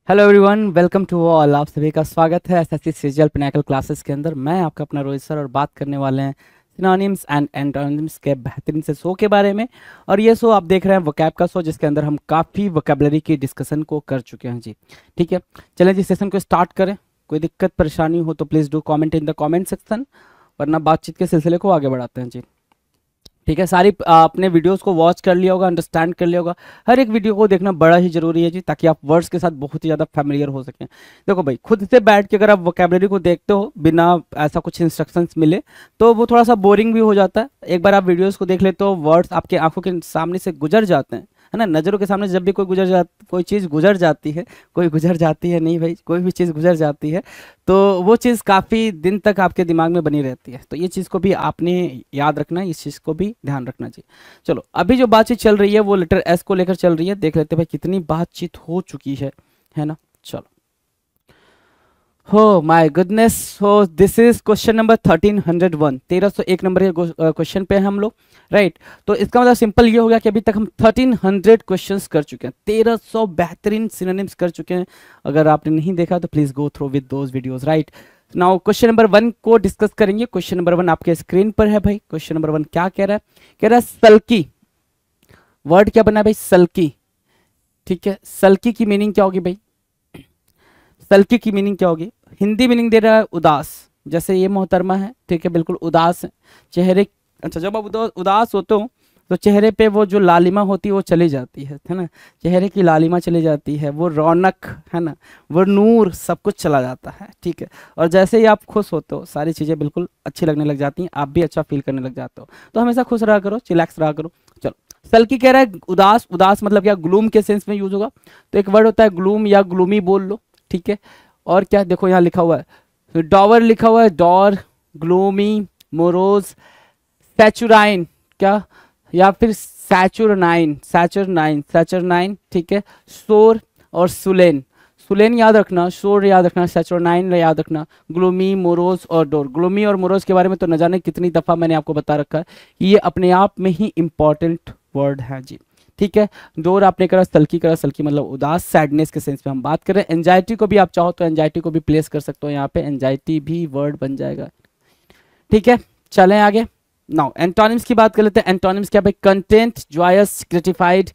Hello everyone, welcome to all. आप सभी का स्वागत है एसएससी सीजीएल पिनाकल क्लासेस के अंदर। मैं आपका अपना रोहित सर और बात करने वाले हैं सिनोनिम्स एंड एंटोनिम्स के बेहतरीन से शो के बारे में। और ये शो आप देख रहे हैं वोकैब का शो, जिसके अंदर हम काफ़ी वोकैबुलरी की डिस्कशन को कर चुके हैं जी। ठीक है, चलें जी सेशन को स्टार्ट करें। कोई दिक्कत परेशानी हो तो please do comment in the comment section, वरना बातचीत के सिलसिले को आगे बढ़ाते हैं जी। ठीक है, सारी आपने वीडियोस को वॉच कर लिया होगा, अंडरस्टैंड कर लिया होगा। हर एक वीडियो को देखना बड़ा ही जरूरी है जी, ताकि आप वर्ड्स के साथ बहुत ही ज़्यादा फैमिलियर हो सकें। देखो भाई, खुद से बैठ के अगर आप वोकैबुलरी को देखते हो बिना ऐसा कुछ इंस्ट्रक्शंस मिले, तो वो थोड़ा सा बोरिंग भी हो जाता है। एक बार आप वीडियोस को देख ले तो वर्ड्स आपके आंखों के सामने से गुजर जाते हैं, है ना। नज़रों के सामने जब भी कोई चीज़ गुजर जाती है, कोई गुजर जाती है नहीं भाई, कोई भी चीज़ गुजर जाती है तो वो चीज़ काफ़ी दिन तक आपके दिमाग में बनी रहती है। तो ये चीज़ को भी आपने याद रखना है, इस चीज़ को भी ध्यान रखना चाहिए। चलो, अभी जो बातचीत चल रही है वो लेटर एस को लेकर चल रही है। देख लेते हैं भाई कितनी बातचीत हो चुकी है ना। चलो, हो माय गुडनेस, हो this is question number 1301। 1301 number के क्वेश्चन पे हैं हम लोग, राइट। तो इसका मतलब सिंपल ये हो गया कि अभी तक हम 1300 क्वेश्चंस कर चुके हैं, 1300 बेहतरीन सिनोनिम्स कर चुके हैं। अगर आपने नहीं देखा तो please go through with those videos, right. Now question number 1 को डिस्कस करेंगे। क्वेश्चन नंबर 1 आपके स्क्रीन पर है भाई। क्वेश्चन नंबर 1 क्या कह रहा है? कह रहा है सल्की। वर्ड क्या बना है भाई? सल्की। ठीक है, सल्की की मीनिंग क्या होगी भाई? सल्की की मीनिंग क्या होगी? हिंदी मीनिंग दे रहा है उदास। जैसे ये मोहतरमा है, ठीक है, बिल्कुल उदास है चेहरे। अच्छा, जब आप उदास होते हो तो चेहरे पे वो जो लालिमा होती है वो चली जाती है ना। चेहरे की लालिमा चली जाती है, वो रौनक, है ना, वो नूर, सब कुछ चला जाता है। ठीक है, और जैसे ही आप खुश होते हो सारी चीज़ें बिल्कुल अच्छी लगने लग जाती हैं, आप भी अच्छा फील करने लग जाते हो। तो हमेशा खुश रहा करो, चिलैक्स रहा करो। चलो, सल्की कह रहा है उदास। उदास मतलब क्या? ग्लूम के सेंस में यूज होगा। तो एक वर्ड होता है ग्लूम या ग्लूमी, बोल लो। ठीक है, और क्या देखो यहाँ लिखा हुआ है, डॉवर लिखा हुआ है, डॉर, ग्लूमी, मोरोज, सैचुराइन, क्या, या फिर सैचुरनाइन, सैचुरनाइन, सैचुरनाइन। ठीक है, शोर और सुलेन। सुलेन याद रखना, शोर याद रखना, सैचुरनाइन याद रखना, ग्लूमी, मोरोज और डोर। ग्लूमी और मोरोज के बारे में तो न जाने कितनी दफ़ा मैंने आपको बता रखा है, ये अपने आप में ही इंपॉर्टेंट वर्ड है जी। ठीक है, डोर आपने करा, सल्की करा, सल्की मतलब उदास, सैडनेस के सेंस में हम बात कर रहे हैं। एंजाइटी को भी आप चाहो तो एंजाइटी को भी प्लेस कर सकते हो यहाँ पे, एंजाइटी भी वर्ड बन जाएगा। ठीक है, चलें आगे। नाउ एंटोनिम्स की बात कर लेते हैं। एंटोनिम्स क्या भाई? Content, joyous, gratified,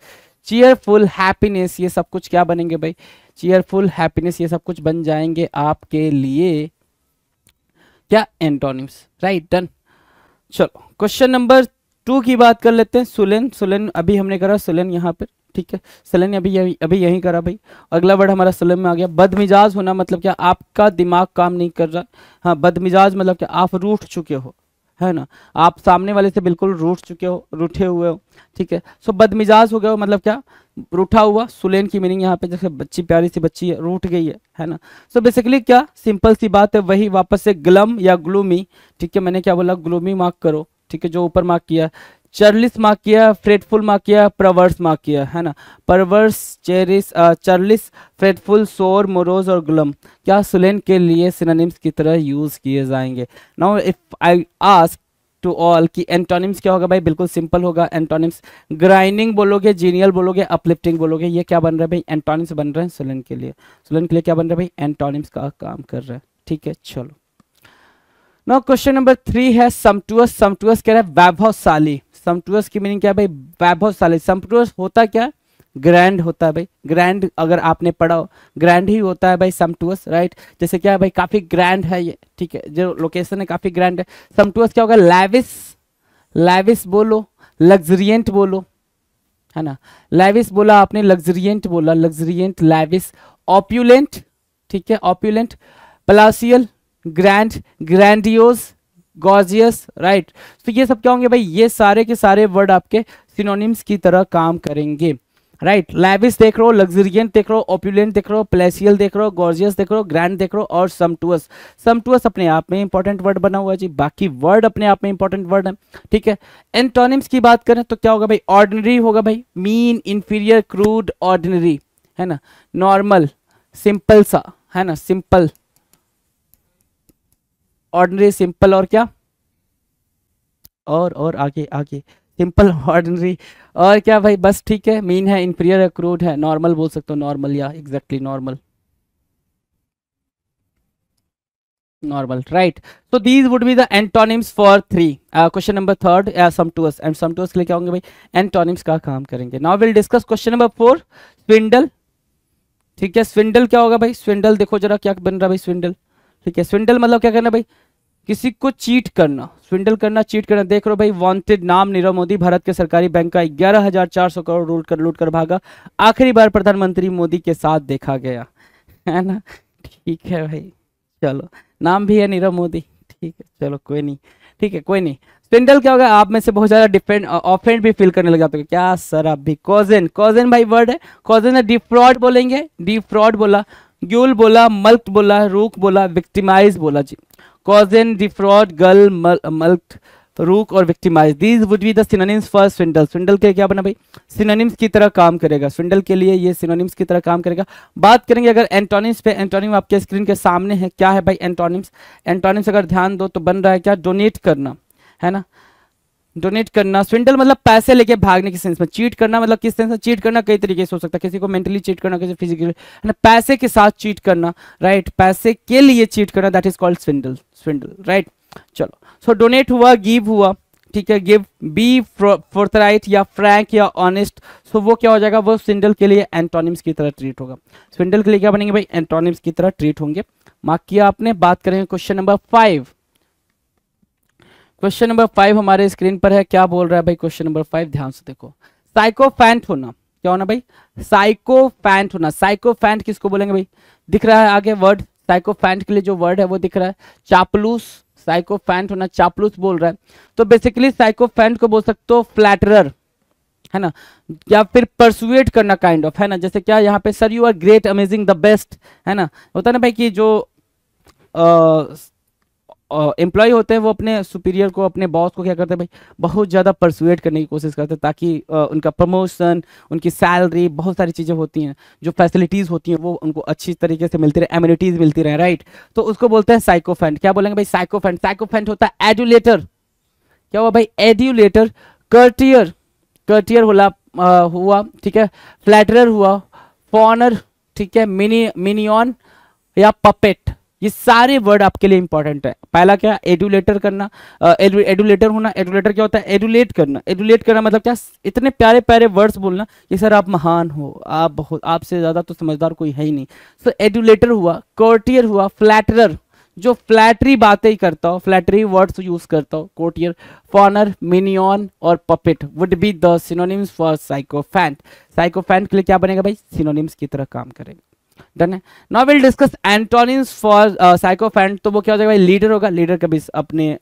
cheerful, happiness, ये सब कुछ क्या बनेंगे भाई? चीयरफुल, हैप्पीनेस, ये सब कुछ बन जाएंगे आपके लिए क्या? Antonyms, right, done. चलो, क्वेश्चन नंबर 2 की बात कर लेते हैं। सुलेन, सुलेन अभी हमने करा, सुलेन यहाँ पर। ठीक है, सुलेन अभी यही करा भाई। अगला वर्ड हमारा सुलेन में आ गया। बदमिजाज होना मतलब क्या? आपका दिमाग काम नहीं कर रहा। हाँ, बदमिजाज मतलब क्या? आप रूठ चुके हो, है ना। आप सामने वाले से बिल्कुल रूठ चुके हो, रूठे हुए हो। ठीक है, सो बदमिजाज हो गए हो मतलब क्या? रूठा हुआ। सुलेन की मीनिंग यहाँ पे जैसे बच्ची, प्यारी सी बच्ची है, रूठ गई है ना। सो बेसिकली क्या, सिंपल सी बात है, वही वापस से ग्लम या ग्लूमी। ठीक है, मैंने क्या बोला? ग्लूमी मार्क करो। ठीक है, जो ऊपर मार्क किया, चर्लिस मार्क किया, फ्रेटफुल मार्क किया, प्रवर्स मार्क किया, है ना। परवर्स, चेरिस, चर्लिस, फ्रेटफुल, सोर, मोरोज और ग्लम क्या सुलेन के लिए सिनोनिम्स की तरह यूज किए जाएंगे। Now if I ask to all कि एंटोनिम्स क्या होगा भाई? बिल्कुल सिंपल होगा एंटोनिम्स। ग्राइंडिंग बोलोगे, जीनियल बोलोगे, अपलिफ्टिंग बोलोगे। ये क्या बन रहा है भाई? एंटोनिम्स बन रहे हैं सुलेन के लिए। सुलेन के लिए क्या बन रहा है भाई? एंटोनिम्स का काम कर रहा है। ठीक है, चलो। नाउ क्वेश्चन नंबर 3 है समटुअस। समटुअस कह रहा है वैभवशाली। समटुअस की मीनिंग क्या है भाई? वैभवशाली। समटुअस होता क्या? ग्रैंड होता है भाई। ग्रैंड अगर आपने पढ़ा हो, ग्रैंड ही होता है भाई समटुअस, राइट। जैसे क्या है भाई? काफी ग्रैंड है ये। ठीक है, जो लोकेशन है काफी ग्रैंड है। समटुअस क्या होगा? लैविस, लैविस बोलो, लग्जरियंट बोलो, है ना। लैविस बोला आपने, लग्जरियंट बोला, लग्जरियंट, लैविस। ऑप्यूलेंट, ठीक है, ऑप्यूलेंट, पलासियल, ग्रैंड, ग्रैंडियोज, गॉर्जियस, राइट। तो ये सब क्या होंगे भाई? ये सारे के सारे वर्ड आपके सिनोनिम्स की तरह काम करेंगे, राइट। लैविस देख रहे हो, लग्जरियंट देख रहे हो, ऑप्यूलेंट देख रहे हो, प्लेसियल देख रहे हो, गॉर्जियस देख रहे हो, ग्रैंड देख रहे हो, और समटुअस। समटुअस अपने आप में इंपॉर्टेंट वर्ड बना हुआ है जी, बाकी वर्ड अपने आप में इंपॉर्टेंट वर्ड है। ठीक है, एंटोनिम्स की बात करें तो क्या होगा भाई? ऑर्डिनरी होगा भाई, मीन, इंफीरियर, क्रूड, ऑर्डिनरी, है ना। नॉर्मल, सिंपल सा, है ना, सिंपल, ऑर्डिनरी, सिंपल, और क्या, और आगे आगे, सिंपल, ऑर्डिनरी, और क्या भाई? बस ठीक है। मीन है, इंफीरियर है, क्रूड है, नॉर्मल बोल सकते हो, नॉर्मल, या exactly normal. normal, right? So these would be the antonyms for 3. Question number 3 sum to us, and sum to us के लिए क्या होंगे भाई, antonyms का काम करेंगे. Now we'll discuss question number 4, swindle. ठीक है, swindle क्या होगा भाई? swindle देखो जरा क्या बन रहा है भाई, swindle. ठीक है, swindle मतलब क्या करना भाई, किसी को चीट करना, स्विंडल करना, चीट करना. देख लो भाई, वांटेड नाम नीरव मोदी, भारत के सरकारी बैंक का 11,400 करोड़ लूट कर भागा, आखिरी बार प्रधानमंत्री मोदी के साथ देखा गया, है ना. ठीक है भाई, चलो, नाम भी है नीरव मोदी. ठीक है, चलो कोई नहीं. ठीक है, कोई नहीं. स्विंडल क्या होगा, आप में से बहुत ज्यादा डिफेंड ऑफेंड भी फील करने लग जाते हो क्या सर आप भी. कॉजन, कॉजन भाई वर्ड है, कॉजन है डिफ्रॉड बोलेंगे, डिफ्रॉड बोला, ग्यूल बोला, मल्क बोला, रूक बोला, विक्टिमाइज बोला जी. कॉजन, डिफ्रॉड, गल, मल्क, रूक और victimise, these would be the synonyms for स्विंडल. स्विंडल के क्या बना भाई, सिनोनिम्स की तरह काम करेगा. स्विंडल के लिए ये सिनोनिम्स की तरह काम करेगा. बात करेंगे अगर एंटोनिम्स पे, एंटोनिम आपके स्क्रीन के सामने है. क्या है भाई एंटोनिम्स? एंटोनिम्स अगर ध्यान दो तो बन रहा है क्या, डोनेट करना, है ना. डोनेट करना. स्विंडल मतलब पैसे लेके भागने के सेंस में. चीट करना मतलब किस सेंस में चीट करना, कई तरीके से हो सकता है. किसी को मेंटली चीट करना, किसी फिजिकली, है ना. पैसे के साथ चीट करना, राइट. पैसे के लिए चीट करना, दैट इज कॉल्ड स्विंडल. स्विंडल, राइट. चलो, सो डोनेट हुआ, गिव हुआ, ठीक है. गिव, बी फोर्थराइट या फ्रैंक या ऑनेस्ट, सो वो क्या हो जाएगा, वो स्विंडल के लिए एंटोनिम्स की तरह ट्रीट होगा. स्विंडल के लिए क्या बनेंगे भाई, एंटोनिम्स की तरह ट्रीट होंगे. मार्क किया आपने. बात करेंगे क्वेश्चन नंबर 5. क्वेश्चन नंबर 5 हमारे स्क्रीन पर है. क्या बोल रहा है भाई क्वेश्चन नंबर 5, ध्यान से देखो. साइकोफैंट होना, क्या होना भाई, साइकोफैंट होना. साइकोफैंट किसको बोलेंगे भाई, दिख रहा है आगे वर्ड. साइकोफैंट के लिए जो वर्ड है वो दिख रहा है, चापलूस. साइकोफैंट होना, चापलूस बोल रहा है. तो बेसिकली साइकोफैंट को बोल सकते हो फ्लैटरर, है ना, या फिर परसुएट करना काइंड ऑफ, है ना. जैसे क्या यहाँ पे, sir you are great, amazing, the best, है ना. होता है ना भाई कि जो एम्प्लॉय होते हैं वो अपने सुपीरियर को, अपने बॉस को क्या करते हैं भाई, बहुत ज़्यादा परसुएट करने की कोशिश करते हैं ताकि उनका प्रमोशन, उनकी सैलरी, बहुत सारी चीज़ें होती हैं, जो फैसिलिटीज़ होती हैं वो उनको अच्छी तरीके से मिलती रहे, एम्यूनिटीज़ मिलती रहे, राइट. तो उसको बोलते हैं साइकोफेंट. क्या बोलेंगे भाई, साइकोफेंट. साइकोफेंट होता है एडुलेटर. क्या हुआ भाई, एड्यूलेटर. कर्टियर, कर्टियर हुआ, ठीक है. फ्लैटरर हुआ, फॉनर, ठीक है. मिनियन या पपेट, ये सारे वर्ड आपके लिए इंपॉर्टेंट है. पहला क्या, एडुलेटर करना, एडुलेटर होना. एडुलेटर क्या होता है, एडुलेट करना. एडुलेट करना मतलब क्या, इतने प्यारे प्यारे वर्ड्स बोलना कि सर आप महान हो, आप बहुत, आपसे ज्यादा तो समझदार कोई है ही नहीं. सो एडुलेटर हुआ, कोर्टियर हुआ, फ्लैटरर, जो फ्लैटरी बातें ही करता हो, फ्लैटरी वर्ड्स यूज करता हो, कोर्टियर. फॉनर, मिनियन और puppet would be the synonyms for sycophant. Sycophant के लिए क्या बनेगा भाई, सिनोनिम्स की तरह काम करेगा. डन है. Now will discuss antonyms for sycophant. तो वो क्या हो जाएगा भाई, लीडर होगा. लीडर का भी अपने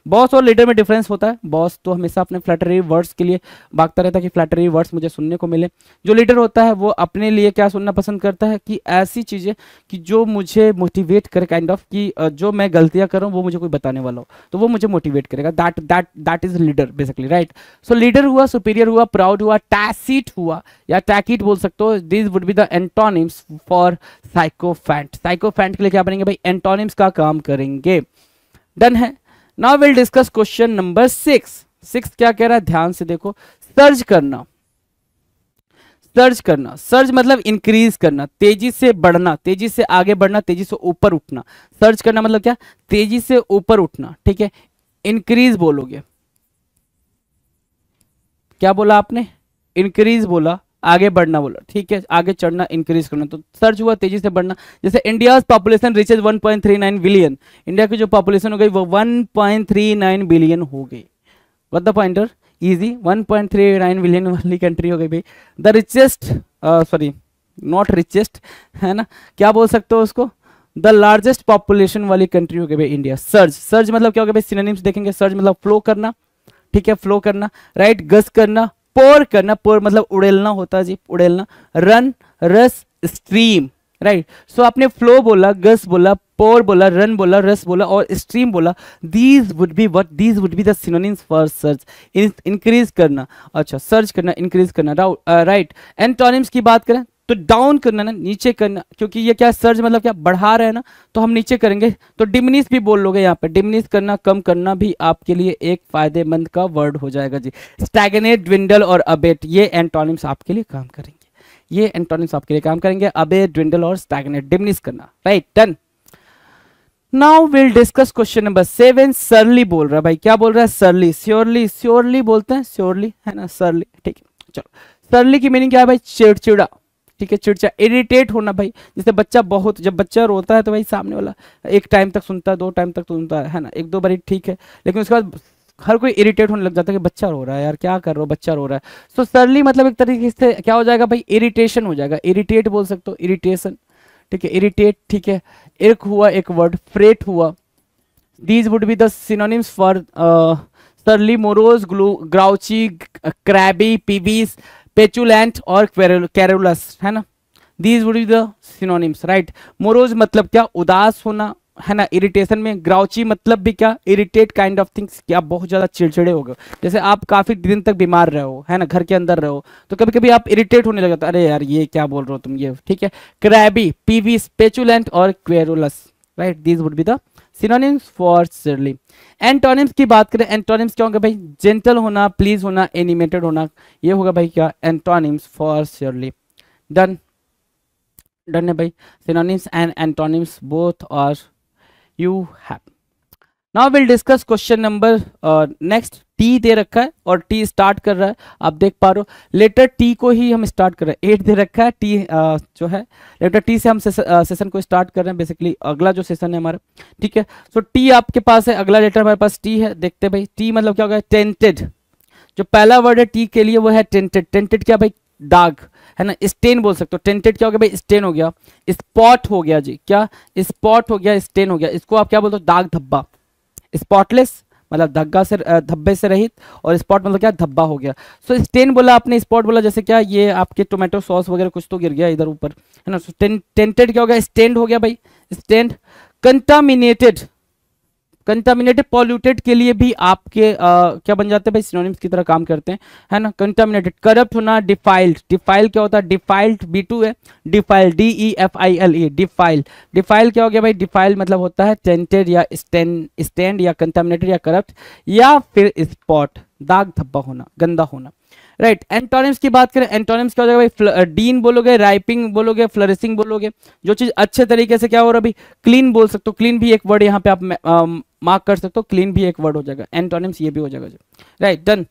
बॉस और लीडर में डिफरेंस होता है. बॉस तो हमेशा अपने फ्लैटरी वर्ड्स के लिए भागता रहता है कि फ्लैटरी वर्ड्स मुझे सुनने को मिले. जो लीडर होता है वो अपने लिए क्या सुनना पसंद करता है कि ऐसी चीजें कि जो मुझे मोटिवेट करे, काइंड ऑफ कि जो मैं गलतियां कर रहा हूँ वो मुझे कोई बताने वाला हो तो वो मुझे मोटिवेट करेगा. That is leader basically, right. So leader हुआ, सुपीरियर हुआ, प्राउड हुआ, टैसिट हुआ या टैकिट बोल सकते हो. This would be the antonyms for sycophant. Sycophant के लिए क्या बनेंगे भाई, एंटोनिम्स का काम करेंगे. डन है. Now will discuss question number 6. 6 क्या कह रहा है, ध्यान से देखो. सर्ज करना. सर्ज करना, सर्ज मतलब इंक्रीज करना, तेजी से बढ़ना, तेजी से आगे बढ़ना, तेजी से ऊपर उठना. सर्ज करना मतलब क्या, तेजी से ऊपर उठना, ठीक है. इंक्रीज बोलोगे, क्या बोला आपने, इंक्रीज बोला, आगे बढ़ना बोला, ठीक है. आगे चढ़ना, इंक्रीज करना. तो सर्च हुआ, तेजी से बढ़ना. जैसे India population reaches 1.39 billion. India की जो पॉपुलेशन हो गई वो 1.39 बिलियन हो गई. What the pointer, easy. 1.39 billion वाली कंट्री हो गई भाई. The richest, sorry not richest, है ना, क्या बोल सकते हो उसको, द लार्जेस्ट पॉपुलेशन वाली कंट्री हो गई भाई इंडिया. सर्ज, सर्ज मतलब क्या हो गया भाई, सिनोनिम्स देखेंगे. सर्ज मतलब फ्लो करना, ठीक है, फ्लो करना, राइट. गस करना, पोर करना, पोर मतलब उड़ेलना होता है जी, उड़ेलना. रन, रस, स्ट्रीम, राइट. सो आपने फ्लो बोला, गस बोला, पोर बोला, रन बोला, रस बोला और स्ट्रीम बोला. These would be what, these would be the synonyms for search. Increase करना, अच्छा, सर्च करना, इंक्रीज करना, राइट. एंटोनिम्स की बात करें तो डाउन करना ना, नीचे करना, क्योंकि ये क्या सर्च मतलब क्या, बढ़ा रहे हैं ना, तो हम नीचे करेंगे. तो डिमिनिश भी बोल लोगे यहाँ पे. डिमिनिश करना, कम करना भी आपके लिए एक फायदेमंद का वर्ड हो जाएगा जी. स्टैग्नेट, ड्विंडल और अबेट, ये एंटोनिम्स आपके लिए काम करेंगे. ये एंटोनिम्स आपके लिए काम करेंगे, अबेट, ड्विंडल और स्टैग्नेट. डिमिनिश करना, right. Done. Now will discuss question number 7। सरली बोल रहा है भाई, क्या बोल रहा है? सरली, श्योरली, श्योरली बोलते हैं, श्योरली है ना, सरली, ठीक है। चलो, सरली की मीनिंग क्या है भाई? चिड़चिड़ा, ठीक है, चिड़चिड़ा, इरिटेट होना भाई। जैसे बच्चा बहुत, जब बच्चा रोता है तो भाई सामने वाला एक टाइम तक सुनता है, 2 टाइम तक सुनता है ना, 1-2 बारी ठीक है, लेकिन उसके बाद हर कोई इरिटेट होने लग जाता है कि बच्चा रो रहा है यार, क्या कर रहे हो, बच्चा रो रहा है। सो सरली मतलब एक तरीके से क्या हो जाएगा भाई? इरिटेशन हो जाएगा, इरिटेट बोल सकते हो, इरिटेशन, ठीक है, इरिटेट, ठीक है। एक हुआ एक वर्ड, फ्रेट हुआ। These would be the synonyms for सरली, मोरोज, ग्राउची, क्रैबी, पीवीस, पेचुलेंट और कैरुलस, है ना। These would be the synonyms, right. Morose मतलब क्या? उदास होना, है ना। इरिटेशन में ग्राउची मतलब भी क्या? इरिटेट काइंड ऑफ थिंग्स, कि आप बहुत ज्यादा चिड़चिड़े हो गए। जैसे आप काफी दिन तक बीमार रहे हो, है ना, घर के अंदर रहो, तो कभी कभी आप इरिटेट होने लग जाते, अरे यार ये क्या बोल रहे हो तुम, ये, ठीक है। क्रैबी, पीवीस, पेचुलेंट और querulous, right. These would be the synonyms for surly. Antonyms की बात करें, एंटोनिम्स क्या होंगे भाई? जेंटल होना, प्लीज होना, एनिमेटेड होना, ये होगा भाई क्या? Antonyms for surly. Done, done है भाई। Synonyms and antonyms both are you have. Now we'll discuss question number next। T दे रखा है और टी स्टार्ट कर रहा है, आप देख पा रहे हो। लेटर टी को ही हम स्टार्ट कर रहे हैं, 8 दे रखा है, टी जो है लेटर टी से हम सेशन को स्टार्ट कर रहे हैं, बेसिकली अगला जो सेशन है हमारा, ठीक है। सो टी आपके पास है, अगला लेटर हमारे पास टी है। देखते हैं भाई, टी मतलब क्या होगा? टेंटेड। जो पहला वर्ड है टी के लिए वो है टेंटेड। टेंटेड क्या भाई? दाग, है ना, स्टेन बोल सकते हो। टेंटेड क्या हो गया भाई? स्टेन हो गया, स्पॉट हो गया जी, क्या? स्पॉट हो गया, स्टेन हो गया। इसको आप क्या बोलते हो? दाग धब्बा। स्पॉटलेस मतलब धब्बा से, धब्बे से रहित, और स्पॉट मतलब क्या? धब्बा हो गया। सो स्टेन बोला आपने, स्पॉट बोला, जैसे क्या ये आपके टोमेटो सॉस वगैरह कुछ तो गिर गया इधर ऊपर, है ना। टेंटेड क्या हो गया? स्टेन्ड हो गया भाई, स्टेन्ड। कंटामिनेटेड, कंटामिनेटेड, पॉल्यूटेड के लिए भी आपके क्या बन जाते हैं भाई? सिनोनिम्स की तरह काम करते हैं, है ना। कंटामिनेटेड, करप्ट होना, डिफाइल्ड। डिफाइल क्या होता है? डिफाइल्ड B2 है, डिफाइल, DEFILE, डिफाइल। डिफाइल क्या हो गया भाई? डिफाइल मतलब होता है टेंटेड या स्टैंड या कंटामिनेटेड या करप्ट या फिर स्पॉट, दाग धब्बा होना, गंदा होना, राइट। एंटोनिम्स की बात करें, एंटोनिम्स क्या हो जाएगा भाई? डीन बोलोगे, राइपिंग बोलोगे, फ्लरिशिंग बोलोगे। जो चीज अच्छे तरीके से क्या हो रहा है भाई? क्लीन बोल सकते हो, क्लीन भी एक वर्ड यहाँ पे आप मार्क कर सकते हो, क्लीन भी एक वर्ड हो जाएगा, एंटोनिम्स ये भी हो जाएगा, right. Done.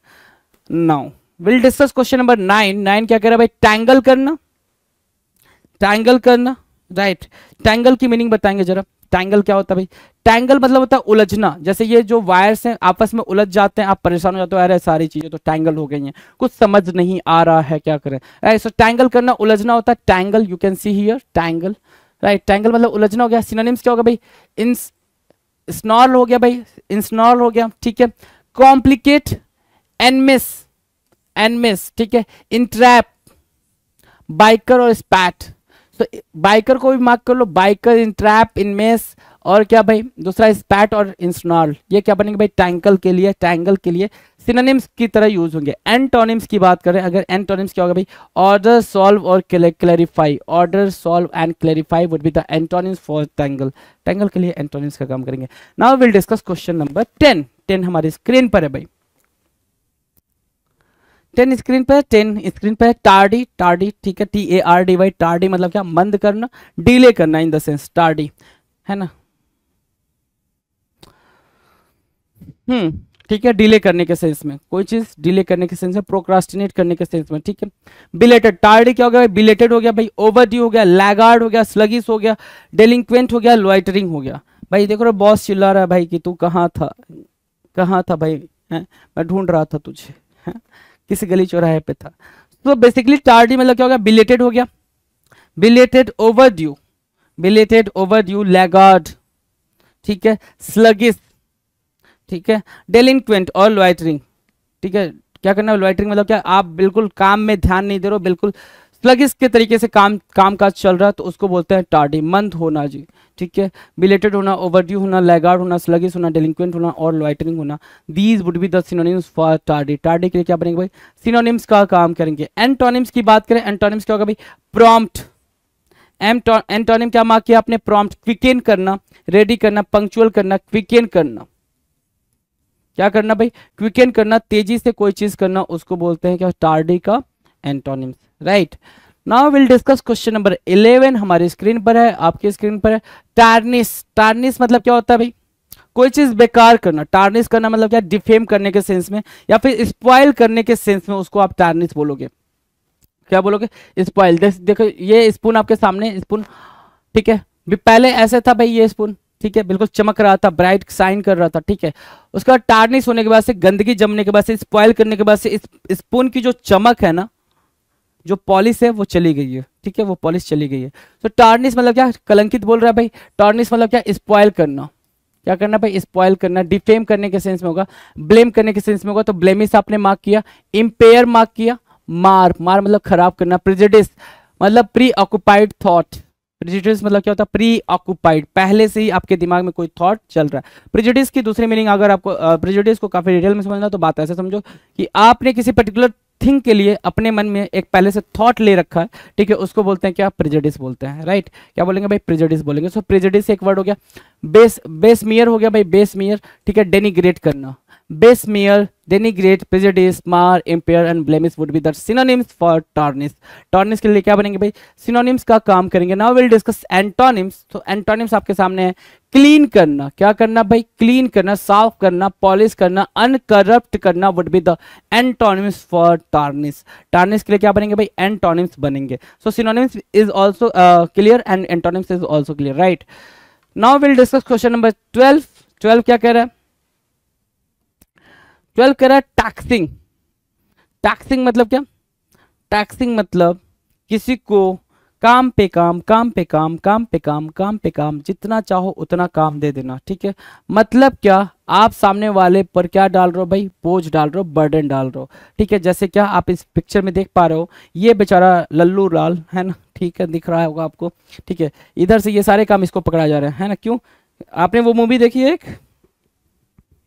Now will discuss question number 9। 9 क्या कह रहा है भाई? टैंगल करना, टैंगल करना, राइट। टैंगल की मीनिंग बताएंगे जरा। टैंगल क्या होता है भाई? टैंगल मतलब होता है उलझना। जैसे ये जो वायर्स हैं आपस में उलझ जाते हैं, आप परेशान हो जाते हो, अरे सारी चीजें तो टैंगल हो गई हैं, कुछ समझ नहीं आ रहा है, क्या करें, राइट। सो टैंगल करना, उलझना होता है tangle. You can see here tangle, right. Tangle मतलब उलझना हो गया। सिनोनिम्स क्या होगा भाई? इन स्नॉल हो गया भाई, इंस्नॉल हो गया, ठीक है। कॉम्प्लिकेट, एनमिस, एनमिस, ठीक है। इंट्रैप, बाइकर और स्पैट। तो बाइकर को भी मार्क कर लो, बाइकर, इंट्रैप, इनमेस और क्या भाई दूसरा? स्पैट और इंस्नॉल। ये क्या बनेंगे भाई? टैंगल के लिए, टैंगल के लिए सिनोनिम्स की तरह यूज होंगे। एंटोनिम्स की बात करें अगर, एंटोनिम्स क्या होगा भाई? ऑर्डर, सॉल्व और clarify. Order, solve and clarify would be the antonyms for tangle. Tangle के लिए एंटोनिम्स का काम करेंगे। Now will discuss question number 10। 10 हमारी स्क्रीन पर है भाई, 10 स्क्रीन पर, 10 स्क्रीन पर है। टार्डी, टार्डी, ठीक है, TARDY। टार्डी मतलब क्या? मंद करना, डिले करना, इन द सेंस टार्डी, है ना। ठीक है, डिले करने के सेंस में, कोई चीज डिले करने के सेंस में, प्रोक्रास्टिनेट करने के सेंस में, ठीक है। बिलेटेड, टार्डी क्या हो गया? बिलेटेड हो गया भाई, ओवरड्यू हो गया, लैगार्ड हो गया, स्लगिश हो गया, डेलिंक्वेंट हो गया, लॉइटरिंग हो गया। भाई देखो रे, बॉस चिल्ला रहा है भाई कि तू कहाँ था, कहाँ था भाई, है? मैं ढूंढ रहा था तुझे, है? किसी गली चौराहे पे था। तो बेसिकली टार्डी मतलब क्या हो गया? बिलेटेड हो गया, belated, overdue, belated, overdue, laggard, ठीक है, स्लगिश, ठीक है, डेलिंक्वेंट और लॉइटरिंग, ठीक है। क्या करना है? लॉइटरिंग मतलब क्या? आप बिल्कुल काम में ध्यान नहीं दे रहे हो, बिल्कुल स्लगिश के तरीके से काम काज चल रहा है, तो उसको बोलते हैं टार्डी, मंद होना जी, ठीक है। बिलेटेड होना, ओवरड्यू होना, लैगार्ड होना, स्लगिश होना, डेलिंक्वेंट होना और लॉइटरिंग होना। These would be the synonyms for tardy. Tardy के लिए क्या बनेंगे भाई? सिनोनिम्स का काम करेंगे। एंटोनिम्स की बात करें, एंटोनिम्स क्या होगा भाई? प्रॉम्प्ट। एंटोनिम क्या मार्क किया आपने? प्रॉम्प्ट, क्विकेन करना, रेडी करना, पंक्चुअल करना, क्विकेन करना। क्या करना भाई? क्विकेन करना, तेजी से कोई चीज करना, उसको बोलते हैं क्या? टार्डी का antonyms, right. Now will discuss question number 11, हमारी स्क्रीन पर है, आपकी स्क्रीन पर है। टार्निश, टार्निश मतलब क्या होता है भाई? कोई चीज बेकार करना। टार्निश करना मतलब क्या? डिफेम करने के सेंस में या फिर स्पॉइल करने के सेंस में उसको आप टार्निश बोलोगे। क्या बोलोगे? स्पॉइल। देखो ये स्पून आपके सामने, स्पून, ठीक है, भी पहले ऐसे था भाई ये स्पून, ठीक है, बिल्कुल चमक रहा था, ब्राइट शाइन कर रहा था, ठीक है। उसका टार्निश होने के बाद से, गंदगी जमने के बाद से, स्पॉइल करने के बाद से इस स्पून की जो चमक है ना, जो पॉलिश है वो चली गई है, ठीक है, वो पॉलिश चली गई है। तो टार्निश मतलब क्या? कलंकित बोल रहा है भाई। टार्निश मतलब क्या? स्पॉइल करना। क्या करना भाई? स्पॉइल करना। डिफेम करने के सेंस में होगा, ब्लेम करने के सेंस में होगा, तो ब्लेमिश आपने मार्क किया, इम्पेयर मार्क किया, मार, मार मतलब खराब करना, प्रेजुडिस मतलब प्री ऑक्युपाइड थॉट। प्रेजुडिस मतलब क्या होता है? प्री ऑक्युपाइड, पहले से ही आपके दिमाग में कोई थॉट चल रहा है। प्रेजुडिस की दूसरी मीनिंग, अगर आपको प्रेजुडिस को काफी डिटेल में समझना तो बात ऐसे समझो कि आपने किसी पर्टिकुलर थिंग के लिए अपने मन में एक पहले से थॉट ले रखा है, ठीक है, उसको बोलते हैं क्या? प्रेजुडिस बोलते हैं, राइट। क्या बोलेंगे भाई? प्रेजुडिस बोलेंगे। सो प्रेजुडिस एक वर्ड हो गया। बेस, बेसमियर हो गया भाई, बेसमियर, ठीक है, डेनिग्रेट करना। बेसमियर, डेनिग्रेट, प्रेजुडिस, मार, empire and blemish would be the synonyms for tarnish. Tarnish के लिए क्या बनेंगे भाई? सिनोनिम्स का काम करेंगे। Now will discuss antonyms. तो एंटोनिम्स आपके सामने है। क्लीन करना, क्या करना भाई? क्लीन करना, साफ करना, पॉलिश करना, अनकरप्ट करना would be the antonyms for tarnish. Tarnish के लिए क्या बनेंगे भाई? एंटोनिम्स बनेंगे। So synonyms is also clear and antonyms is also clear, right. Now will discuss question number 12। 12 क्या कह रहा है? 12 कह रहा है टैक्सिंग। टैक्सिंग मतलब क्या? टैक्सिंग मतलब किसी को काम पे काम, काम पे काम, काम पे काम, काम पे काम, जितना चाहो उतना काम दे देना, ठीक है। मतलब क्या? आप सामने वाले पर क्या डाल रहे हो भाई? बोझ डाल रहे हो, बर्डन डाल रहे हो, ठीक है। जैसे क्या आप इस पिक्चर में देख पा रहे हो, ये बेचारा लल्लू लाल है ना, ठीक है, दिख रहा होगा आपको, ठीक है। इधर से ये सारे काम इसको पकड़ा जा रहे हैं, है ना। क्यों? आपने वो मूवी देखी है एक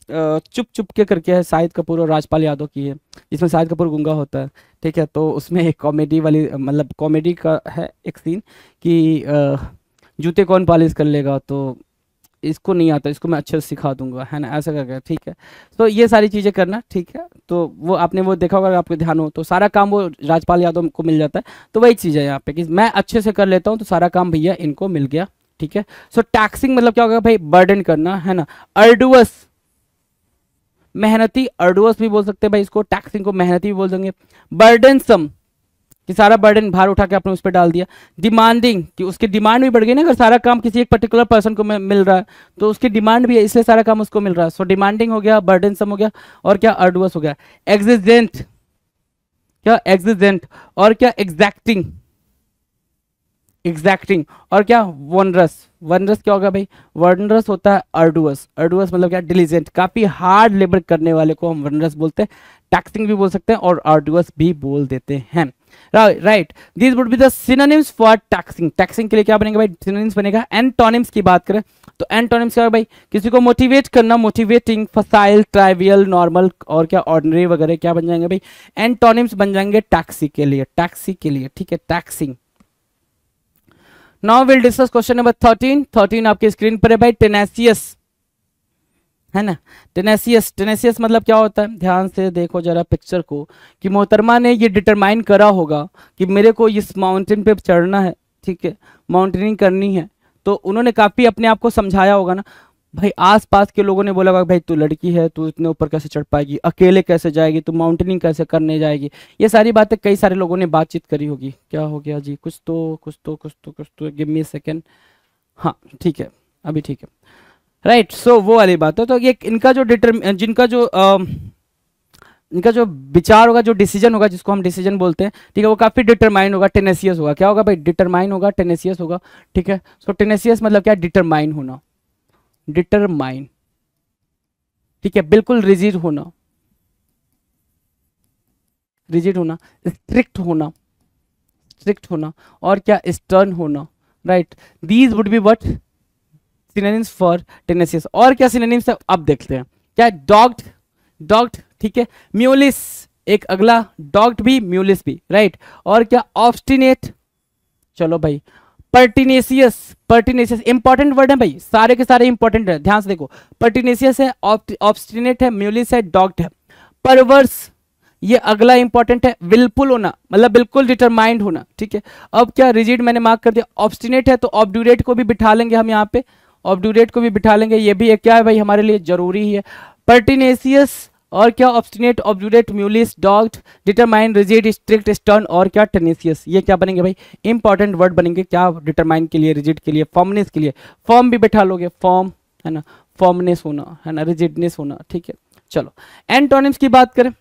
चुप चुप के करके है, शाहिद कपूर और राजपाल यादव की है, इसमें शाहिद कपूर गूंगा होता है, ठीक है। तो उसमें एक कॉमेडी वाली, मतलब कॉमेडी का है एक सीन कि जूते कौन पॉलिश कर लेगा, तो इसको नहीं आता, इसको मैं अच्छे से सिखा दूंगा, है ना, ऐसा करके, ठीक है। तो ये सारी चीज़ें करना, ठीक है। तो वो आपने वो देखा होगा, अगर आपको ध्यान हो तो सारा काम वो राजपाल यादव को मिल जाता है। तो वही चीज़ है यहाँ पे कि मैं अच्छे से कर लेता हूँ तो सारा काम भैया इनको मिल गया, ठीक है। सो टैक्सिंग मतलब क्या होगा भाई? बर्डन करना, है ना। अर्डुअस, मेहनती, अर्डुअस भी बोल सकते हैं भाई इसको, टैक्सिंग को मेहनती भी बोल देंगे। बर्डनसम कि सारा बर्डन भार उठा के आपने उस पर डाल दिया। डिमांडिंग कि उसकी डिमांड भी बढ़ गई ना, अगर सारा काम किसी एक पर्टिकुलर पर्सन को मिल रहा है तो उसकी डिमांड भी है, इसलिए सारा काम उसको मिल रहा है। सो डिमांडिंग हो गया, बर्डनसम हो गया, और क्या? अर्डुअस हो गया। एग्जिजेंट, क्या? एग्जिजेंट, और क्या? एग्जैक्टिंग, एग्जैक्टिंग, और क्या? वनरस। वनरस क्या होगा भाई? वनरस होता है अर्डुअस। अर्डुअस मतलब क्या? डिलीजेंट, काफी हार्ड लेबर करने वाले को हम वनरस बोलते हैं। टैक्सिंग भी बोल सकते हैं और अर्डुअस भी बोल देते हैं, right. This would be the synonyms for taxing. Taxing के लिए क्या बनेगा भाई? सिनोनिम्स बनेगा। एंटोनिम्स की बात करें तो एंटोनिम्स क्या है भाई? किसी को मोटिवेट करना, मोटिवेटिंग, फसाइल, ट्राइवियल, नॉर्मल, और क्या? ऑर्डिनरी वगैरह क्या बन जाएंगे भाई? एंटोनिम्स बन जाएंगे टैक्सी के लिए, टैक्सी के लिए, ठीक है, taxing. Now will discuss question number 13। 13 आपकी स्क्रीन पर है भाई। टेनेसियस, है ना। टेनेसियस, टेनेसियस मतलब क्या होता है? ध्यान से देखो जरा पिक्चर को, कि मोहतरमा ने ये डिटरमाइन करा होगा कि मेरे को इस माउंटेन पे चढ़ना है, ठीक है, माउंटेनिंग करनी है, तो उन्होंने काफी अपने आप को समझाया होगा ना भाई। आसपास के लोगों ने बोला होगा भाई तू लड़की है, तू इतने ऊपर कैसे चढ़ पाएगी, अकेले कैसे जाएगी, तू माउंटेनिंग कैसे करने जाएगी, ये सारी बातें कई सारे लोगों ने बातचीत करी होगी। क्या हो गया जी? कुछ तो गिव मी सेकेंड। हाँ ठीक है, अभी ठीक है, राइट। सो वो वाली बात है। तो ये इनका जो इनका जो विचार होगा, जो डिसीजन होगा, जिसको हम डिसीजन बोलते हैं, ठीक है, वो काफी डिटरमाइन होगा, टेनेसियस होगा। क्या होगा भाई? डिटरमाइन होगा, टेनेसियस होगा, ठीक है। सो टेनेसियस मतलब क्या? डिटरमाइन होना, डिटरमाइन, ठीक है, बिल्कुल रिजिड होना, रिजिड होना, स्ट्रिक्ट होना, स्ट्रिक्ट होना, और क्या? स्टर्न होना, right. These would be what? Synonyms for tenacious. और क्या सिनोनिम्स है अब देखते हैं। क्या? डॉग्ड, डॉग्ड, ठीक है। म्यूलिस, एक अगला, डॉग्ड भी, म्यूलिस भी, राइट। और क्या? ऑब्स्टिनेट, चलो भाई। पर्टिनेसियस, पर्टिनेसियस इंपॉर्टेंट वर्ड है भाई, सारे के सारे इंपॉर्टेंट है, ध्यान से देखो। पर्टिनेसियस है, ऑब्स्टिनेट है, म्यूलिस है, डॉग्ड है। परवर्स, ये अगला इंपॉर्टेंट है, विलफुल होना मतलब बिल्कुल डिटरमाइंड होना, ठीक है। अब क्या रिजिड मैंने मार्क कर दिया, ऑब्स्टिनेट है तो ऑब्ड्यूरेट को भी बिठा लेंगे हम यहाँ पे, ऑब्ड्यूरेट को भी बिठा लेंगे, ये भी एक क्या है भाई हमारे लिए जरूरी ही है। पर्टिनेसियस और क्या, obstinate, obdurate, mulish, dogged, determine, rigid, strict, stern और क्या, टेनेसियस, ये क्या बनेंगे भाई इंपॉर्टेंट वर्ड बनेंगे क्या, डिटरमाइन के लिए, रिजिड के लिए, फॉर्मनेस के लिए, फॉर्म भी बिठा लोगे, फॉर्म है ना, फॉर्मनेस होना है ना, रिजिडनेस होना, ठीक है। चलो एंटोनिम्स की बात करें,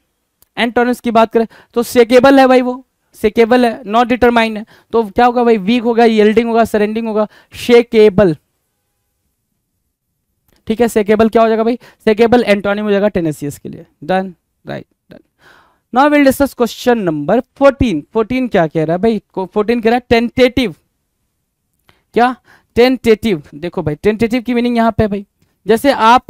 एंटोनिम्स की बात करें तो सेकेबल है भाई, वो सेकेबल है, नॉट डिटरमाइन है, तो क्या होगा भाई, वीक होगा, येल्डिंग होगा, सरेंडिंग होगा, शेकेबल, ठीक है। सेकेबल क्या हो जाएगा भाई, सेकेबल एंटोनिम हो जाएगा टेनेसियस के लिए, done, right, done. Now will discuss question number 14। 14 क्या कह रहा है भाई, 14 कह रहा है टेंटेटिव, क्या, टेंटेटिव। देखो भाई टेंटेटिव की मीनिंग यहाँ पे भाई, जैसे आप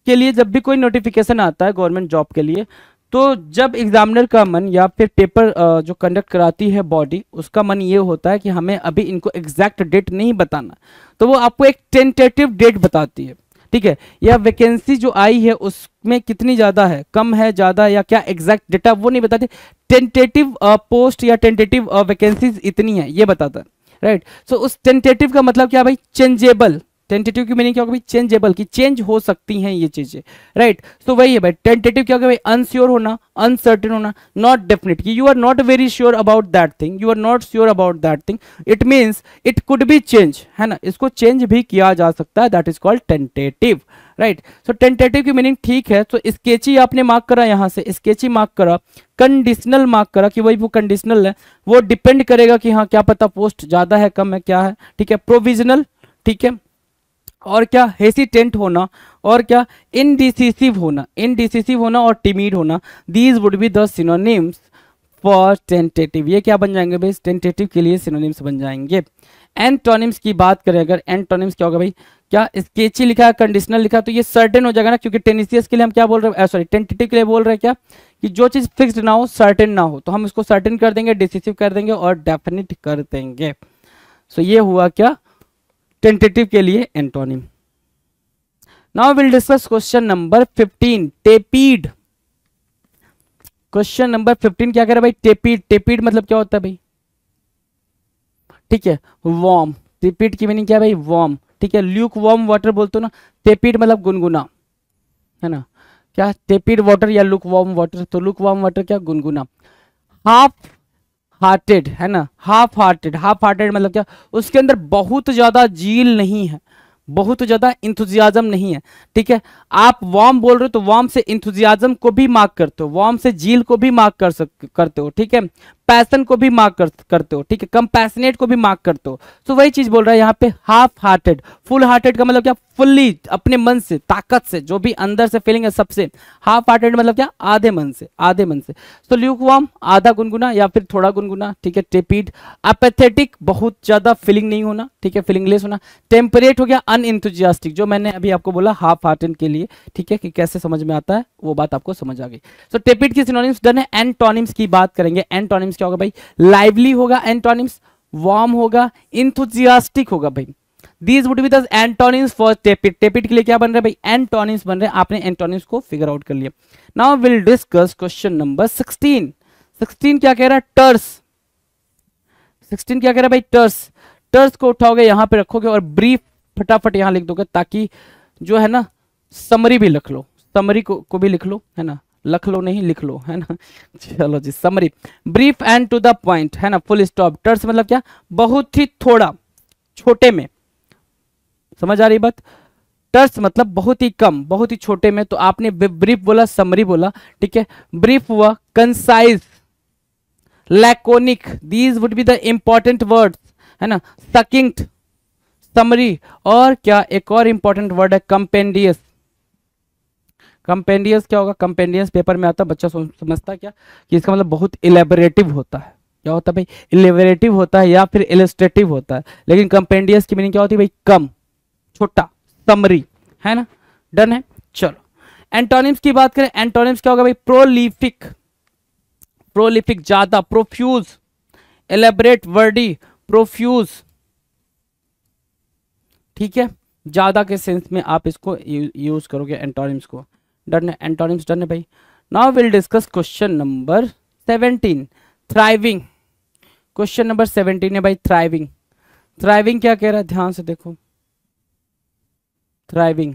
के लिए जब भी कोई नोटिफिकेशन आता है गवर्नमेंट जॉब के लिए, तो जब एग्जामिनर का मन या फिर पेपर जो कंडक्ट कराती है बॉडी, उसका मन ये होता है कि हमें अभी इनको एग्जैक्ट डेट नहीं बताना, तो वो आपको एक टेंटेटिव डेट बताती है, ठीक है। या वैकेंसी जो आई है उसमें कितनी ज़्यादा है, कम है, ज़्यादा, या क्या एग्जैक्ट डेटा वो नहीं बताते, टेंटेटिव पोस्ट या टेंटेटिव वैकेंसीज इतनी है ये बताता है, राइट। सो उस टेंटेटिव का मतलब क्या भाई, चेंजेबल, टेंटेटिव की मीनिंग क्या होगा भाई, चेंजेबल, की चेंज हो सकती हैं ये चीजें, राइट। सो वही है भाई टेंटेटिव क्या होगा भाई, अनश्योर होना, अनसर्टेन होना, नॉट डेफिनेट, कि you are not very sure about that thing, you are not sure about that thing, it means it could be change, है ना, इसको चेंज भी किया जा सकता है, that is called tentative, right. So tentative की मीनिंग ठीक है, तो स्केची आपने मार्क करा, यहां से स्केची मार्क करा, कंडीशनल मार्क करा कि वही वो कंडीशनल है, वो डिपेंड करेगा कि हाँ क्या पता पोस्ट ज्यादा है, कम है, क्या है, ठीक है। प्रोविजनल, ठीक है, और क्या, हेसिटेंट होना, और क्या, इनडिसिसिव होना, इनडिसिसिव होना और टिमिड होना, these would be the synonyms for tentative, ये क्या बन जाएंगे भाई, टेंटेटिव के लिए सिनोनिम्स बन जाएंगे। एंटोनिम्स की बात करें अगर, एंटोनिम्स क्या होगा भाई, क्या स्केची लिखा है, कंडीशनल लिखा है, तो ये सर्टेन हो जाएगा ना, क्योंकि टेनिसियस के लिए हम क्या बोल रहे हैं, सॉरी टेंटेटिव के लिए बोल रहे हैं क्या, कि जो चीज फिक्स्ड ना हो, सर्टेन ना हो, तो हम इसको सर्टेन कर देंगे, डिसिसिव कर देंगे और डेफिनिट कर देंगे। सो ये हुआ क्या, टेंटेटिव के लिए antonym. Now will discuss question number 15, tepid. Question number 15 क्या कह रहा है भाई, टेपीड, टेपीड मतलब क्या होता है भाई, ठीक है, वार्म, टेपीड की मीनिंग क्या है भाई, वार्म, ठीक है। ल्यूक वार्म वाटर बोलते हो ना, टेपीड मतलब गुनगुना, है ना, क्या, टेपीड वाटर या लुक वार्म वाटर, तो लुक वार्म वाटर क्या, गुनगुना। हाफ हार्टेड, है ना, हाफ हार्टेड, हाफ हार्टेड मतलब क्या, उसके अंदर बहुत ज्यादा जील नहीं है, बहुत ज्यादा इंथुजियाज्म नहीं है, ठीक है। आप वार्म बोल रहे हो तो वार्म से इंथुजियाज्म को भी मार्क करते हो, वार्म से जील को भी मार्क करते हो, ठीक है। पैशन को भी मार्क करते हो, ठीक है, कंपैशनेट को भी मार्क करते हो, तो वही चीज बोल रहा है यहाँ पे, हाफ हार्टेड। फुल हार्टेड का मतलब क्या, फुल्ली अपने मन से, ताकत से, जो भी अंदर से फीलिंग है सबसे। हाफ हार्टेड मतलब क्या, आधे मन से, आधे मन से। तो ल्यूकवार्म आधा गुनगुना या फिर थोड़ा गुनगुना, ठीक है। टेपीड एपेथेटिक, बहुत ज्यादा फीलिंग नहीं होना, ठीक है, फीलिंगलेस होना। टेम्परेट हो गया अनइंथुजियास्टिक, जो मैंने अभी आपको बोला हाफ हार्टेड के लिए, ठीक है, कि कैसे समझ में आता है वो बात आपको समझ आ गई। सो टेपीड की सिनोनिम्स डन है। एंटोनिम्स की बात करेंगे, एंटोनिम्स क्या होगा भाई, लाइवली होगा एंटोनिम्स, वार्म होगा, इंथुजियास्टिक होगा भाई। These would be the antonyms for tepid. Tepid के लिए क्या बन रहा है भाई, एंटोनिम्स बन रहे हैं, आपने एंटोनिम्स को फिगर आउट कर लिया। Now will discuss question number 16। 16 क्या कह रहा है, टर्स। 16 क्या कह रहा है भाई, टर्स। टर्स को उठाओगे यहां पे रखोगे और ब्रीफ फटाफट यहां लिख दोगे, ताकि जो है ना समरी भी लिख लो, समरी को भी लिख लो, है ना, लख लो नहीं लिख लो, है ना। चलो जी, summary, brief and to the point, है ना, फुल स्टॉप। टर्स मतलब क्या, बहुत ही थोड़ा, छोटे में, समझ आ रही बात। टर्स मतलब बहुत ही कम, बहुत ही छोटे में, तो आपने ब्रीफ बोला, समरी बोला, ठीक है। ब्रीफ हुआ, concise, laconic, these would be the important words, है ना। सकिंक्ट, समरी, और क्या, एक और इंपॉर्टेंट वर्ड है कंपेंडियस। कंपेंडियस क्या होगा, कंपेंडियस पेपर में आता है, बच्चा समझता है क्या, कि इसका मतलब बहुत इलेबोरेटिव होता है। क्या होता है भाई, इलेबोरेटिव होता है या फिर इलस्ट्रेटिव होता है, लेकिन कंपेंडियस की मीनिंग क्या होती है भाई, कम, छोटा, समरी, है ना, डन है। चलो एंटोनिम्स की बात करें, एंटोनिम्स क्या होगा भाई, प्रोलिफिक, प्रोलिफिक ज्यादा, प्रोफ्यूज, एलेबरेट, वर्डी, प्रोफ्यूज, ठीक है, ज्यादा के सेंस में आप इसको यूज करोगे एंटोनिम्स को, डन है। एंटोनिम्स डन है भाई। Now will discuss question number 17, thriving. Question number 17 है भाई थ्राइविंग। थ्राइविंग क्या कह रहा है, ध्यान से देखो। थ्राइविंग,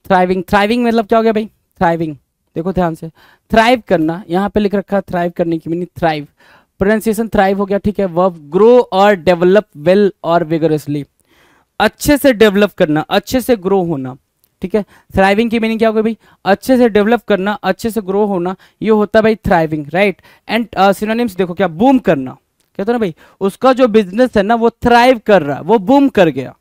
थ्राइविंग, थ्राइविंग मतलब क्या हो गया भाई? थ्राइविंग, देखो ध्यान से, थ्राइव करना, यहाँ पे लिख रखा है थ्राइव करने की मीनिंग थ्राइव, प्रोनाउंसिएशन थ्राइव हो गया, ठीक है। वर्ब ग्रो और डेवलप वेल और विगरसली, अच्छे से डेवलप करना, अच्छे से ग्रो होना, ठीक है। थ्राइविंग की मीनिंग क्या होगी भाई? अच्छे से डेवलप करना, अच्छे से ग्रो होना, ये होता है भाई थ्राइविंग, राइट। एंड सिनोनिम्स देखो, क्या? बूम करना, कहते हैं ना भाई उसका जो बिजनेस है ना वो थ्राइव कर रहा है, वो बूम कर गया,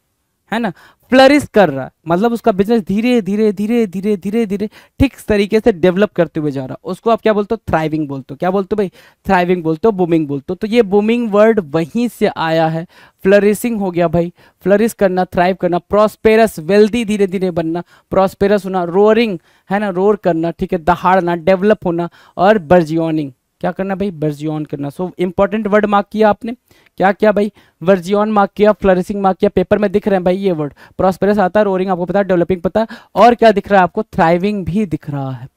है ना। फ्लरिश कर रहा है मतलब उसका बिजनेस धीरे धीरे धीरे धीरे धीरे धीरे ठीक तरीके से डेवलप करते हुए जा रहा है, उसको आप क्या बोलते हो? थ्राइविंग बोलते हो। क्या बोलते हो भाई? थ्राइविंग बोलते हो, बूमिंग बोलते हो। तो ये बूमिंग वर्ड वहीं से आया है, फ्लरिशिंग हो गया भाई, फ्लरिश करना, थ्राइव करना। प्रॉस्पेरस, वेल्दी, धीरे धीरे बनना, प्रॉस्पेरस होना। रोअरिंग है ना, रोर करना, ठीक है, दहाड़ना, डेवलप होना। और बर्जियोनिंग, क्या करना भाई? बर्जियोन करना। सो इंपॉर्टेंट वर्ड मार्क किया आपने, क्या क्या भाई? वर्जियोन मार्क किया, फ्लरिशिंग मार्क किया, पेपर में दिख रहे हैं भाई ये वर्ड। प्रॉस्पेरस आता है, रोरिंग आपको पता है, डेवलपिंग पता है, और क्या दिख रहा है आपको? थ्राइविंग भी दिख रहा है,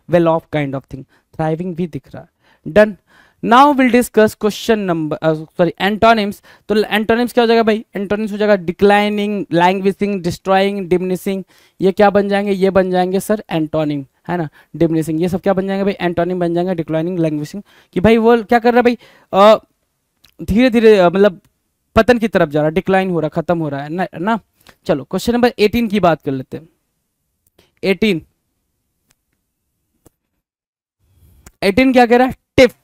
well of kind of thing, thriving भी दिख रहा है। Done. Now will discuss question number sorry antonyms. तो एंटोनिम्स क्या हो जाएगा भाई? एंटोनिम्स हो जाएगा डिक्लाइनिंग, लैंग्विशिंग, डिस्ट्रॉइंग, डिमिनिशिंग। ये क्या बन जाएंगे? ये बन जाएंगे सर एंटोनिम, है ना। डिमिनिशिंग, ये सब क्या बन जाएंगे भाई? एंटोनिम बन जाएंगे। डिक्लाइनिंग, लैंग्विशिंग, कि भाई वो क्या कर रहा है भाई? धीरे धीरे मतलब पतन की तरफ जा रहा है, डिक्लाइन हो रहा है, खत्म हो रहा है ना। चलो क्वेश्चन नंबर 18 की बात कर लेते हैं। 18, 18 क्या कह रहा है? टिफ।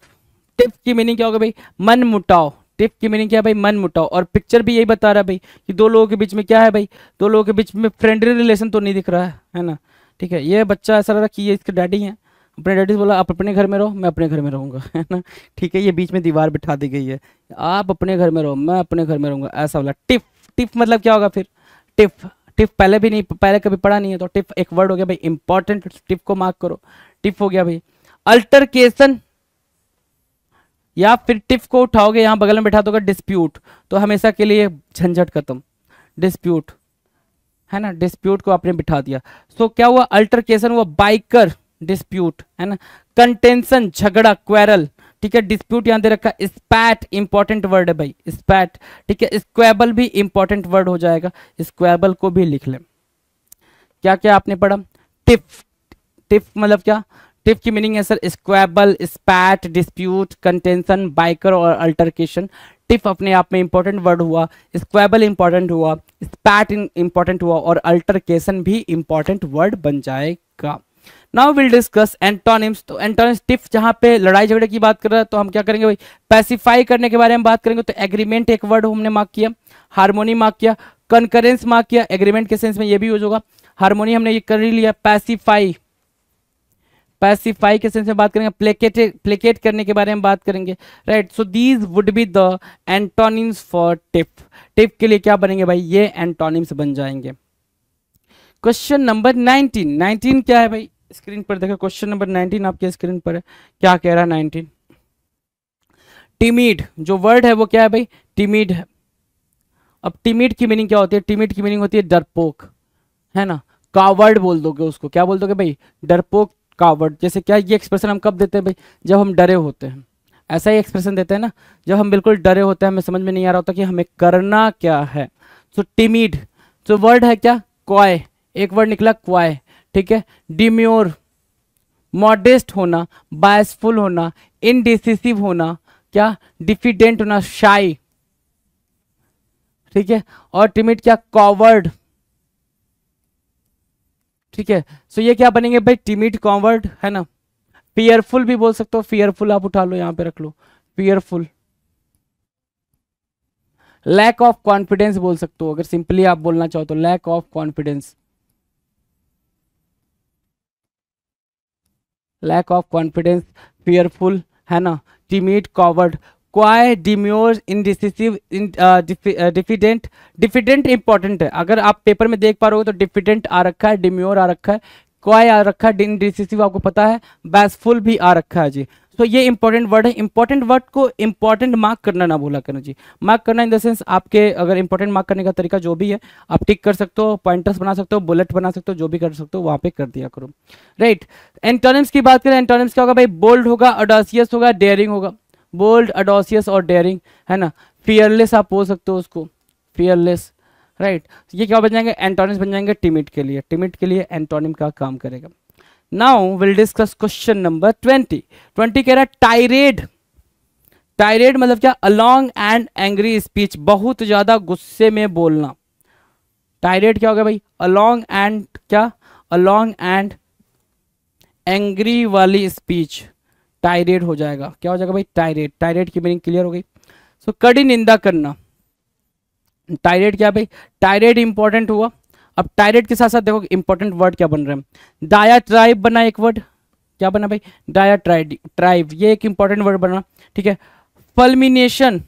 टिफ की मीनिंग क्या होगा भाई? मन मुटाव। टिफ की मीनिंग क्या है भाई? मन मुटाव। और पिक्चर भी यही बता रहा है भाई कि दो लोगों के बीच में क्या है भाई? दो लोगों के बीच में फ्रेंडली रिलेशन तो नहीं दिख रहा है ना, ठीक है। ये बच्चा ऐसा लग रहा कि ये इसके डैडी हैं, अपने डैडी से बोला आप अपने घर में रहो, मैं अपने घर में रहूंगा, है ना, ठीक है। ये बीच में दीवार बिठा दी गई है, आप अपने घर में रहो, मैं अपने घर में रहूंगा, ऐसा बोला। टिफ, टिफ मतलब क्या होगा फिर? टिफ, टिफ पहले भी नहीं, पहले कभी पढ़ा नहीं है, तो टिफ एक वर्ड हो गया भाई इंपॉर्टेंट, टिफ को मार्क करो। टिफ हो गया भाई। अल्टरकेशन, या फिर टिफ को उठाओगे यहां बगल में बैठा दोगे डिस्प्यूट, तो हमेशा के लिए झंझट खत्म। डिस्प्यूट, है ना, डिस्प्यूट को आपने बिठा दिया। सो क्या हुआ? अल्टरकेशन हुआ, बाइकर डिस्प्यूट, है ना। कंटेंशन, झगड़ा, क्वेरल, ठीक है। डिस्प्यूट यहां दे रखा। स्पैट इंपॉर्टेंट वर्ड है भाई, स्पैट, ठीक है। स्क्वेबल भी इंपॉर्टेंट वर्ड हो जाएगा, स्क्वेबल को भी लिख लें। क्या क्या आपने पढ़ा? टिफ, टिफ मतलब क्या? टिफ की मीनिंग है sir squabble, स्पैट, dispute, contention, biker और अल्टरकेशन। टिफ अपने आप में इंपॉर्टेंट वर्ड हुआ, स्क्वेबल इंपॉर्टेंट हुआ, स्पैट इंपॉर्टेंट हुआ, और अल्टरकेशन भी इंपॉर्टेंट वर्ड बन जाएगा। Now will discuss antonyms. तो एंटोनिम्स, टिफ जहां पे लड़ाई झगड़े की बात कर रहा है तो हम क्या करेंगे भाई? पैसिफाई करने के बारे में बात करेंगे, तो एग्रीमेंट एक वर्ड हमने मार्क किया, हार्मोनी मार्क किया, कंकरेंस मार्क किया, एग्रीमेंट के सेंस में ये भी यूज होगा। हार्मोनी हमने ये कर ही लिया। पैसिफाई, पैसिफाई के सेंस में बात करेंगे, प्लेकेट, प्लेकेट करने के बारे में बात करेंगे, right. So these would be the antonyms for tiff. Tiff के लिए क्या बनेंगे भाई? ये एंटोनिम्स बन जाएंगे। क्वेश्चन नंबर 19, 19 क्या है भाई? स्क्रीन पर देखो, क्वेश्चन नंबर 19 आपके स्क्रीन पर है। क्या कह रहा है 19? टिमिड, जो वर्ड है वो क्या है भाई? टिमिड है। अब टिमिड की मीनिंग क्या होती है? टिमिड की मीनिंग होती है डरपोक, है ना। कावर्ड बोल दोगे उसको, क्या बोल दोगे भाई? डरपोक, कावर्ड। जैसे क्या ये एक्सप्रेशन हम कब देते हैं भाई? जब हम डरे होते हैं, ऐसा ही एक्सप्रेशन देते हैं ना, जब हम बिल्कुल डरे होते हैं, हमें समझ में नहीं आ रहा होता कि हमें करना क्या है। सो टिमिड, जो वर्ड है क्या? क्वाय, एक वर्ड निकला क्वाय, ठीक है। डिम्योर, मॉडेस्ट होना, बायसफुल होना, इनडिसिसिव होना, क्या? डिफिडेंट होना, शाई, ठीक है। और टिमिड क्या? कॉवर्ड, ठीक है। सो ये क्या बनेंगे भाई? टिमिड, कॉवर्ड, है ना। फियरफुल भी बोल सकते हो, फियरफुल आप उठा लो, यहां पे रख लो, फियरफुल। लैक ऑफ कॉन्फिडेंस बोल सकते हो, अगर सिंपली आप बोलना चाहो तो lack of confidence, lack of confidence, fearful, है ना। Timid, coward, coy, demure, indecisive, diffident. Diffident important है, अगर आप पेपर में देख पा रहे हो तो डिफिडेंट आ रखा है, डिम्योर आ रखा है, क्वाय आ रखा है, इनडिसिसिव आपको पता है, बैसफुल भी आ रखा है जी। तो ये इंपॉर्टेंट वर्ड है। इंपॉर्टेंट वर्ड को इंपॉर्टेंट मार्क करना ना भूला करना जी। मार्क करना इन द सेंस आपके अगर इंपॉर्टेंट मार्क करने का तरीका जो भी है आप टिक कर सकते हो, पॉइंटर्स बना सकते हो, बुलेट बना सकते हो, जो भी कर सकते हो वहां पे कर दिया करो, राइट। एंटोनिम्स की बात करें, एंटोनिम्स क्या होगा भाई? बोल्ड होगा, ऑडासियस होगा, डेयरिंग होगा। बोल्ड, ऑडासियस और डेयरिंग, है ना। फियरलेस आप बोल सकते हो उसको, फियरलेस, राइट। ये क्या बन जाएंगे? एंटोनिम्स बन जाएंगे टिमिड के लिए। टिमिड के लिए एंटोनिम का काम करेगा। Now will discuss question number 20। 20 कह रहा है टायरेड। टायरेड मतलब क्या? अलॉन्ग एंड एंग्री स्पीच, बहुत ज्यादा गुस्से में बोलना। टायरेड क्या होगा भाई? अलॉन्ग एंड क्या? अलॉन्ग एंड एंग्री वाली स्पीच टायरेड हो जाएगा। क्या हो जाएगा भाई? टायरेड। टायरेड की मीनिंग क्लियर हो गई। सो कड़ी निंदा करना, टायरेड क्या भाई? टायरेड इंपॉर्टेंट हुआ। अब टायरेड के साथ साथ देखो इंपॉर्टेंट वर्ड क्या बन रहे हैं। डायाट्राइब बना एक वर्ड, क्या बना भाई? डायाट्राइब, ये एक इंपॉर्टेंट वर्ड बना, ठीक है। फल्मिनेशन,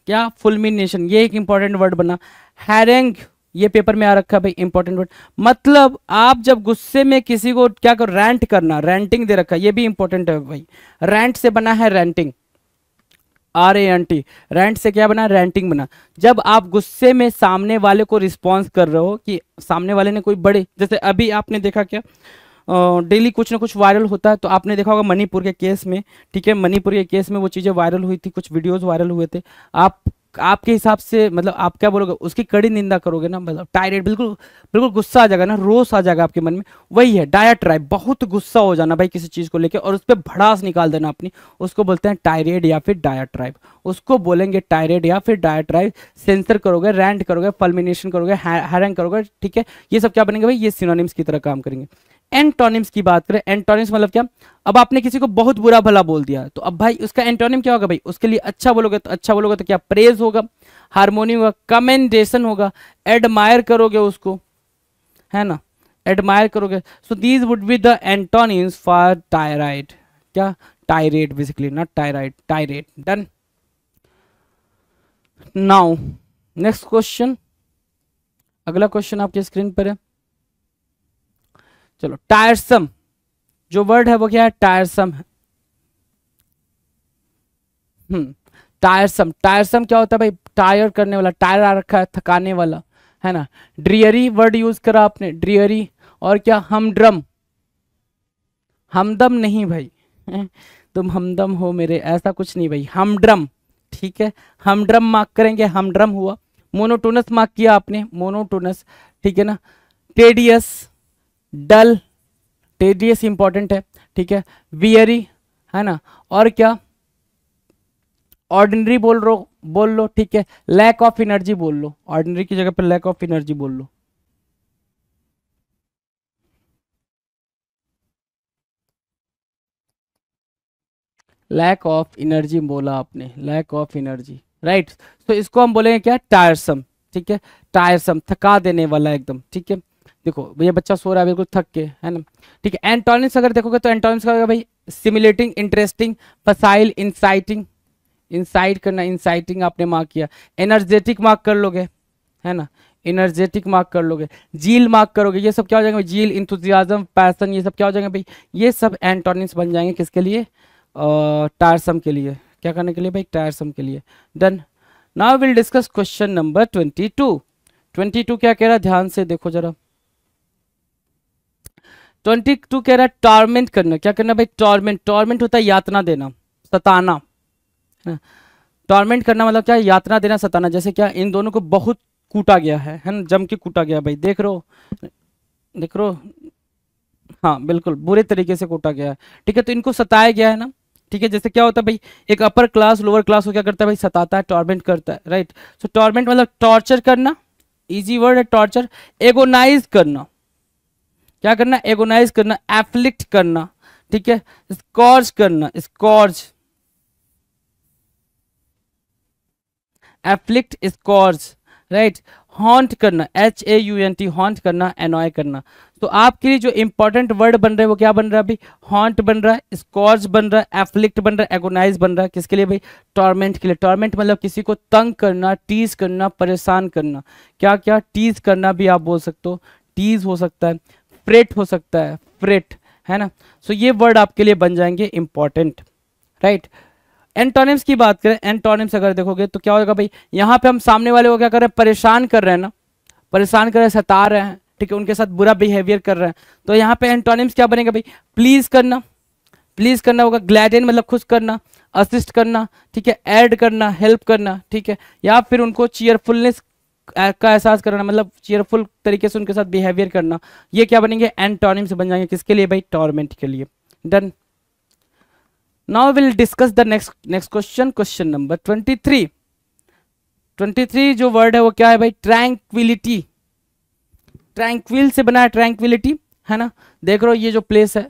क्या? फुलमिनेशन, ये एक इंपॉर्टेंट वर्ड बना। हैरेंग, ये पेपर में आ रखा है भाई, इंपॉर्टेंट वर्ड। मतलब आप जब गुस्से में किसी को क्या करो? रैंट करना, रैंटिंग दे रखा है, ये भी इंपॉर्टेंट है भाई। रैंट से बना है रैंटिंग, RANT। रैंट से क्या बना? रैंटिंग बना। जब आप गुस्से में सामने वाले को रिस्पॉन्स कर रहे हो कि सामने वाले ने कोई बड़े, जैसे अभी आपने देखा क्या डेली कुछ ना कुछ वायरल होता है, तो आपने देखा होगा मणिपुर के केस में, ठीक है। मणिपुर के केस में वो चीज़ें वायरल हुई थी, कुछ वीडियोस वायरल हुए थे। आप आपके हिसाब से मतलब आप क्या बोलोगे? उसकी कड़ी निंदा करोगे ना, मतलब टायरेट, बिल्कुल बिल्कुल गुस्सा आ जाएगा ना, रोष आ जाएगा आपके मन में। वही है डायाट्राइब, बहुत गुस्सा हो जाना भाई किसी चीज़ को लेकर और उस पर भड़ास निकाल देना अपनी, उसको बोलते हैं टायरेट या फिर डायाट्राइब। उसको बोलेंगे टायरेट या फिर डायाट्राइब। सेंसर करोगे, रैंट करोगे, फल्मिनेशन करोगे, हैरेंग करोगे, ठीक है। ये सब क्या बनेंगे भाई? ये सिनोनिम्स की तरह काम करेंगे। एंटोनिम्स की बात करें, एंटोनिम्स मतलब क्या? अब आपने किसी को बहुत बुरा भला बोल दिया, तो अब भाई उसका एंटोनिम क्या होगा भाई? उसके लिए अच्छा बोलोगे तो अच्छा बोलोगे तो क्या? प्रेज होगा, हार्मोनी होगा, कमेंडेशन होगा, एडमायर करोगे उसको, है ना, एडमायर करोगे। So these would be the antonyms for tirade. क्या? Tirade basically, not tirade, tirade. Done. Now next question, अगला क्वेश्चन आपके स्क्रीन पर है। चलो, टायरसम, जो वर्ड है वो क्या है? टायरसम है। टायरसम, टायरसम क्या होता है भाई? टायर करने वाला, टायर आ रखा है, थकाने वाला, है ना। ड्रियरी वर्ड यूज करा आपने, ड्रियरी। और क्या? हमड्रम, हमदम नहीं भाई तुम हमदम हो मेरे, ऐसा कुछ नहीं भाई, हमड्रम, ठीक है। हमड्रम मार्क करेंगे, हमड्रम हुआ। मोनोटोनस मार्क किया आपने, मोनोटोनस, ठीक है ना। टेडियस, डल, टेडियस इंपॉर्टेंट है, ठीक है। वियरी, है ना। और क्या? ऑर्डिनरी बोल लो, ठीक है। लैक ऑफ एनर्जी बोल लो, ऑर्डिनरी की जगह पर लैक ऑफ एनर्जी बोल लो। लैक ऑफ एनर्जी बोला आपने, लैक ऑफ एनर्जी, राइट। तो इसको हम बोलेंगे क्या? टायरसम, ठीक है। टायरसम, थका देने वाला एकदम, ठीक है। देखो ये बच्चा सो रहा है बिल्कुल थक के, है ना, ठीक है। एंटोनिम्स अगर देखोगे तो एंटोनिम्स का होगा भाई सिमुलेटिंग, इंटरेस्टिंग, फसाइल, इंसाइटिंग, इंसाइट करना, इंसाइटिंग आपने मार्क किया। एनर्जेटिक मार्क कर लोगे, है ना, एनर्जेटिक मार्क कर लोगे। जील मार्क करोगे, ये सब क्या हो जाएंगे? जील, इंथुजियाज्म, पैशन, ये सब क्या हो जाएंगे भाई? ये सब एंटोनिम्स बन जाएंगे किसके लिए? टायरसम के लिए। क्या करने के लिए भाई? टायरसम के लिए। Done. Now will discuss question number 22। 22 क्या कह रहा है? ध्यान से देखो जरा। 22 कह रहा है टॉर्मेंट करना। क्या करना भाई? टॉर्मेंट, टॉर्मेंट होता है यातना देना, सताना। टॉर्मेंट करना मतलब क्या? यातना देना, सताना। जैसे क्या? इन दोनों को बहुत कूटा गया है ना, जम के कूटा गया भाई, देख रहे हो, देख रहे हो, हाँ बिल्कुल बुरे तरीके से कूटा गया है, ठीक है। तो इनको सताया गया है ना, ठीक है। जैसे क्या होता है भाई? एक अपर क्लास लोअर क्लास को क्या करता है भाई? सताता है, टॉर्मेंट करता है, राइट। सो टॉर्मेंट मतलब टॉर्चर करना, इजी वर्ड है टॉर्चर। एगोनाइज करना, क्या करना? एगोनाइज करना, एफ्लिक्ट करना, ठीक है। स्कॉर्च करना, scorch, afflict, scorch, right. Haunt करना, HAUNT, हॉन्ट करना, एनॉय करना। तो आपके लिए जो इंपॉर्टेंट वर्ड बन रहे हैं वो क्या बन रहा है अभी? हॉन्ट बन रहा है, स्कॉर्च बन रहा है, एफ्लिक्ट बन रहा है, एगोनाइज बन रहा है। किसके लिए भाई? टॉर्मेंट के लिए। टॉर्मेंट मतलब किसी को तंग करना, टीज करना, परेशान करना। क्या क्या? टीज करना भी आप बोल सकते हो, टीज हो सकता है, फ्रेट हो सकता है, फ्रेट, है ना। सो ये वर्ड आपके लिए बन जाएंगे इंपॉर्टेंट, राइट। एंटोनिम्स की बात करें, एंटोनिम्स अगर देखोगे तो क्या होगा भाई, यहाँ पे हम सामने वाले को क्या कर रहे हैं, परेशान कर रहे हैं ना, परेशान कर रहे हैं, सता रहे हैं, ठीक है, उनके साथ बुरा बिहेवियर कर रहे हैं, तो यहाँ पे एंटोनिम्स क्या बनेगा भाई, प्लीज करना, प्लीज करना होगा, ग्लैडन मतलब खुश करना, असिस्ट करना, ठीक है, ऐड करना, हेल्प करना, ठीक है, या फिर उनको चीयरफुलनेस का एहसास करना, मतलब चीयरफुल तरीके से उनके साथ बिहेवियर करना, ये क्या बनेंगे, एंटोनिम्स बन जाएंगे, किसके लिए भाई, टॉर्मेंट के लिए। Done. Now will discuss the next question, question number 23। 23 जो वर्ड है वो क्या है भाई, ट्रैंक्विलिटी। ट्रैंक्विल से बना है, ट्रैंक्विलिटी, है ना, देख रहे हो ये जो प्लेस है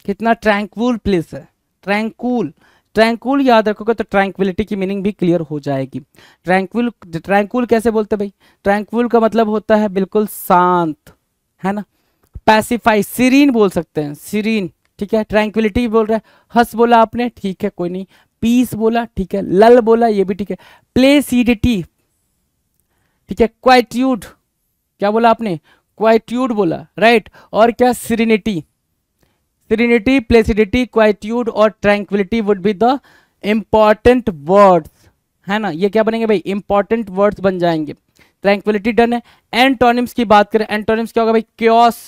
कितना ट्रैंक्वुल प्लेस है, ट्रैंक्वुल, ट्रैंक्वुल याद रखोगे तो ट्रैंक्विलिटी की मीनिंग भी क्लियर हो जाएगी। ट्रैंक्वुल, ट्रैंक्वुल कैसे बोलते हैं भाई, ट्रैंक्वुल का मतलब होता है बिल्कुल शांत, है ना, पैसिफाई, सीरीन बोल सकते हैं, सीरीन, ठीक है, ट्रैंक्विलिटी बोल रहा है, हंस बोला आपने, ठीक है, कोई नहीं, पीस बोला, ठीक है, लल बोला, ये भी ठीक है, प्लेसिडिटी, ठीक है, क्वाइट्यूड, क्या बोला आपने, क्वाइट्यूड बोला, राइट, और क्या, सीरेनिटी, सीरेनिटी, प्लेसिडिटी, क्वाइट्यूड और tranquillity would be the important words, है ना, ये क्या बनेंगे भाई, इंपॉर्टेंट वर्ड्स बन जाएंगे। ट्रैंक्विलिटी डन है। एंटोनिम्स की बात करें, एंटोनिम्स क्या होगा भाई, क्योस,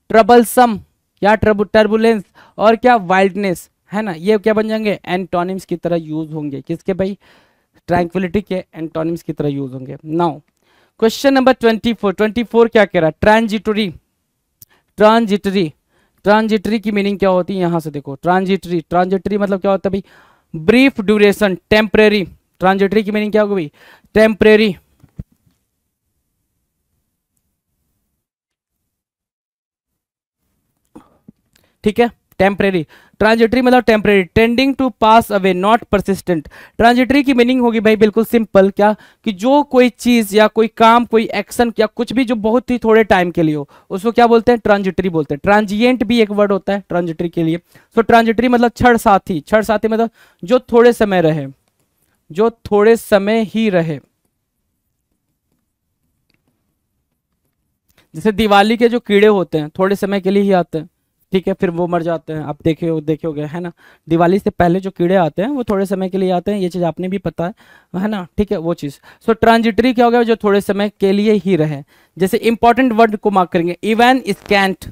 ट्रबलसम या टर्बुलेंस, और क्या, वाइल्डनेस, है ना, ये क्या बन जाएंगे, एंटोनिम्स की तरह यूज होंगे, किसके भाई, ट्रैंक्विलिटी के एंटोनिम्स की तरह यूज होंगे। Now question number 24। 24 क्या कह रहा है, ट्रांजिटरी। ट्रांजिटरी, ट्रांजिटरी की मीनिंग क्या होती है, यहां से देखो, ट्रांजिटरी, ट्रांजिटरी मतलब क्या होता है भाई, ब्रीफ ड्यूरेशन, टेम्परेरी। ट्रांजिटरी की मीनिंग क्या होगी भाई, टेम्परेरी, ठीक है, टेम्परेरी। ट्रांजिटरी मतलब temporary, tending to pass away, not persistent. Transitory की मीनिंग होगी भाई बिल्कुल सिंपल, क्या, कि जो कोई चीज या कोई काम, कोई एक्शन या कुछ भी जो बहुत ही थोड़े टाइम के लिए हो, उसको क्या बोलते हैं, ट्रांजिटरी बोलते हैं। ट्रांजिएंट भी एक वर्ड होता है ट्रांजिटरी के लिए। सो ट्रांजिटरी मतलब क्षण साथी, क्षण साथी मतलब जो थोड़े समय रहे, जो थोड़े समय ही रहे। जैसे दिवाली के जो कीड़े होते हैं थोड़े समय के लिए ही आते हैं, ठीक है, फिर वो मर जाते हैं, आप देखे होगे, है ना, दिवाली से पहले जो कीड़े आते हैं वो थोड़े समय के लिए आते हैं, ये चीज़ आपने भी पता है ना, ठीक है, वो चीज़। सो ट्रांजिटरी क्या हो गया, जो थोड़े समय के लिए ही रहे। जैसे इंपॉर्टेंट वर्ड को मार्क करेंगे, even scent,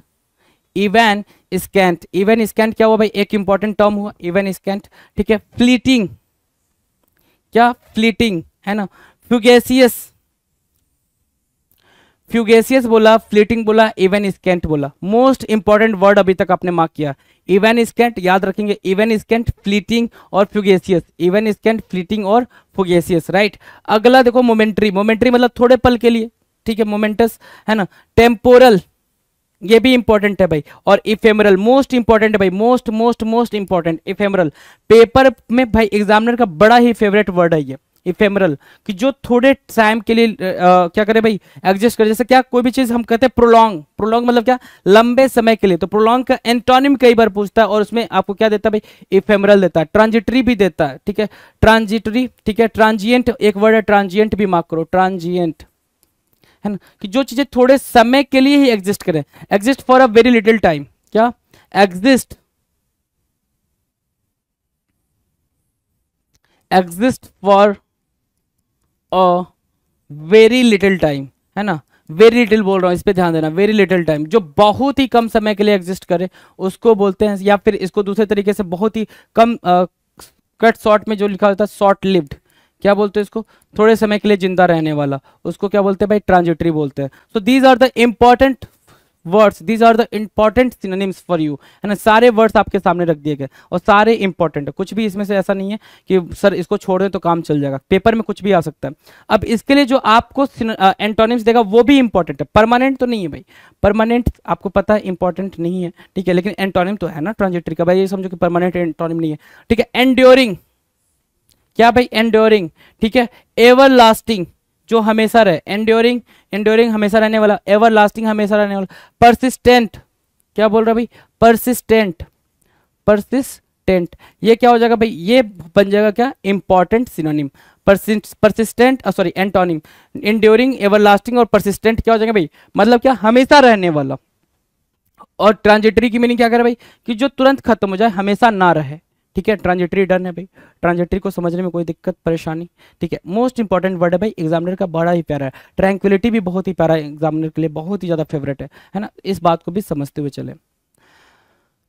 even scent, even scent क्या हुआ भाई, एक इंपॉर्टेंट टर्म हुआ, इवन स्कैंट, ठीक है, फ्लीटिंग, क्या, फ्लीटिंग, है ना, फ्यूगेसियस, फ्यूगेसियस बोला, फ्लीटिंग बोला, इवन स्कैंट बोला। मोस्ट इंपॉर्टेंट वर्ड अभी तक आपने मार्क किया, इवन स्कैंट, याद रखेंगे, इवन स्कैंट, फ्लीटिंग और फ्यूगेसियस, इवन स्कैंट, फ्लीटिंग और फ्यूगेसियस, राइट। अगला देखो, मोमेंट्री, मोमेंट्री मतलब थोड़े पल के लिए, ठीक है, मोमेंटस, है ना, टेम्पोरल, ये भी इंपॉर्टेंट है भाई, और इफेमरल, मोस्ट इंपॉर्टेंट है भाई, most most most important, ephemeral. Paper में भाई एग्जामिनर का बड़ा ही फेवरेट वर्ड है ये, इफेमरल, कि जो थोड़े टाइम के लिए क्या करे भाई, एग्जिस्ट करे। जैसे क्या, कोई भी चीज हम कहते हैं प्रोलॉन्ग, प्रोलॉन्ग मतलब क्या, लंबे समय के लिए, तो प्रोलॉन्ग का एंटोनिम कई बार पूछता है और उसमें आपको क्या देता है भाई, इफेमरल देता है। ट्रांजिटरी भी देता है, ठीक है, ट्रांजिटरी, ठीक है, ट्रांजिएंट एक वर्ड है, ट्रांजिएंट भी मार्क करो, ट्रांजिएंट, है ना, कि जो चीजें थोड़े समय के लिए ही एग्जिस्ट करें, exist for a very little time, क्या, exist, exist for a very little time, है ना, वेरी लिटिल बोल रहा हूं, इस पे ध्यान देना, वेरी लिटिल टाइम, जो बहुत ही कम समय के लिए एग्जिस्ट करे उसको बोलते हैं, या फिर इसको दूसरे तरीके से बहुत ही कम कट शॉर्ट में जो लिखा होता है, शॉर्ट लिव्ड, क्या बोलते हैं इसको, थोड़े समय के लिए जिंदा रहने वाला, उसको क्या बोलते हैं भाई, ट्रांजिटरी बोलते हैं। So these are the important words, these are the important synonyms for you, है ना, सारे वर्ड्स आपके सामने रख दिए गए और सारे इंपॉर्टेंट है, कुछ भी इसमें से ऐसा नहीं है कि सर इसको छोड़ दें तो काम चल जाएगा, पेपर में कुछ भी आ सकता है। अब इसके लिए जो आपको एंटोनिम्स देगा वो भी इंपॉर्टेंट है, परमानेंट तो नहीं है भाई, परमानेंट आपको पता है इंपॉर्टेंट नहीं है, ठीक है, लेकिन एंटोनिम तो है ना ट्रांजिटरी का, भाई ये समझो कि परमानेंट एंटोनिम नहीं है, ठीक है। एंड्योरिंग, क्या भाई, एंड्योरिंग, ठीक है, एवर लास्टिंग, जो हमेशा रहे, एंड्योरिंग, एंड्योरिंग हमेशा रहने वाला, एवर लास्टिंग हमेशा रहने वाला। परसिस्टेंट, क्या बोल रहा भाई, परसिस्टेंट, परसिस्टेंट, ये क्या हो जाएगा भाई, ये बन जाएगा क्या, important synonym. Persistent, sorry antonym, enduring, everlasting और परसिस्टेंट क्या हो जाएगा भाई, मतलब क्या, हमेशा रहने वाला। और ट्रांजिटरी की मीनिंग क्या कर भाई, कि जो तुरंत खत्म हो जाए, हमेशा ना रहे, ठीक है, ट्रांजिटरी डन है भाई, ट्रांजिटरी को समझने में कोई दिक्कत परेशानी, ठीक है। मोस्ट इंपॉर्टेंट वर्ड है भाई, एग्जामिनर का बड़ा ही प्यारा है, ट्रैंक्विलिटी भी बहुत ही प्यारा है एग्जामिनर के लिए, बहुत ही ज़्यादा फेवरेट है ना, इस बात को भी समझते हुए चले।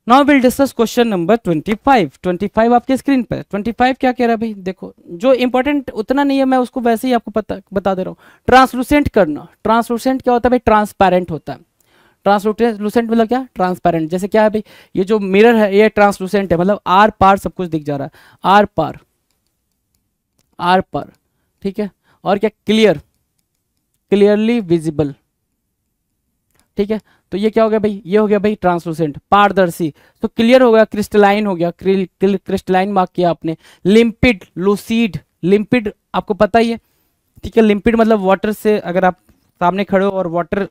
Now will discuss question number 25। 25 आपके स्क्रीन पर, 25 क्या कह रहा है भाई, देखो जो इंपॉर्टेंट उतना नहीं है, मैं उसको वैसे ही आपको बता दे रहा हूँ। ट्रांसलूसेंट करना, ट्रांसलूसेंट क्या होता है भाई, ट्रांसपेरेंट होता है। ट्रांसलूसेंट मतलब क्या, ट्रांसपेरेंट। जैसे क्या है भाई, ये जो मिरर है ये ट्रांसलूसेंट है, मतलब आर पार सब कुछ दिख जा रहा है, आर पार, आर पार, ठीक है। और क्या, क्लियर, क्लियरली विजिबल, ठीक है। तो ये क्या हो गया भाई, ये हो गया भाई ट्रांसलूसेंट, पारदर्शी। तो क्लियर हो गया, क्रिस्टलाइन हो गया, क्रिस्टलाइन मार्क किया आपने। लिम्पिड, लूसीड, लिम्पिड आपको पता ही है, ठीक है। लिम्पिड मतलब वाटर से, अगर आप सामने खड़े हो और वाटर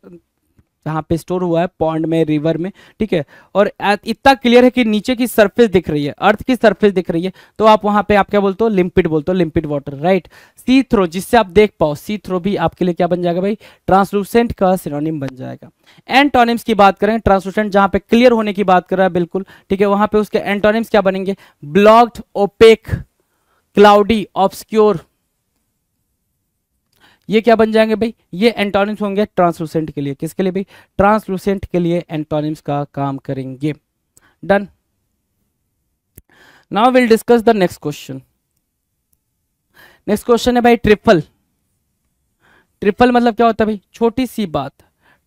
जहाँ पे स्टोर हुआ है, पॉन्ड में, रिवर में, ठीक है, और इतना क्लियर है कि नीचे की सरफेस दिख रही है, अर्थ की सरफेस दिख रही है, तो आप वहां पे आप क्या बोलते हो, लिम्पिड बोलते हो, लिम्पिड वाटर, राइट। सी थ्रो, जिससे आप देख पाओ, सी थ्रो भी आपके लिए क्या बन जाएगा भाई, ट्रांसलूसेंट का सिनोनिम बन जाएगा। एंटोनिम्स की बात करें, ट्रांसलूसेंट जहां पे क्लियर होने की बात कर रहा है, बिल्कुल ठीक है, वहां पे उसके एंटोनिम्स क्या बनेंगे, ब्लॉक्ड, ओपेक, क्लाउडी, ऑब्सक्योर, ये क्या बन जाएंगे भाई, ये एंटोनिम्स होंगे ट्रांसलूसेंट के लिए। किसके लिए भाई, ट्रांसलूसेंट के लिए एंटोनिम्स का काम करेंगे। Done. Now will discuss the next question. Next question है भाई ट्रिपल। ट्रिपल मतलब क्या होता है भाई, छोटी सी बात।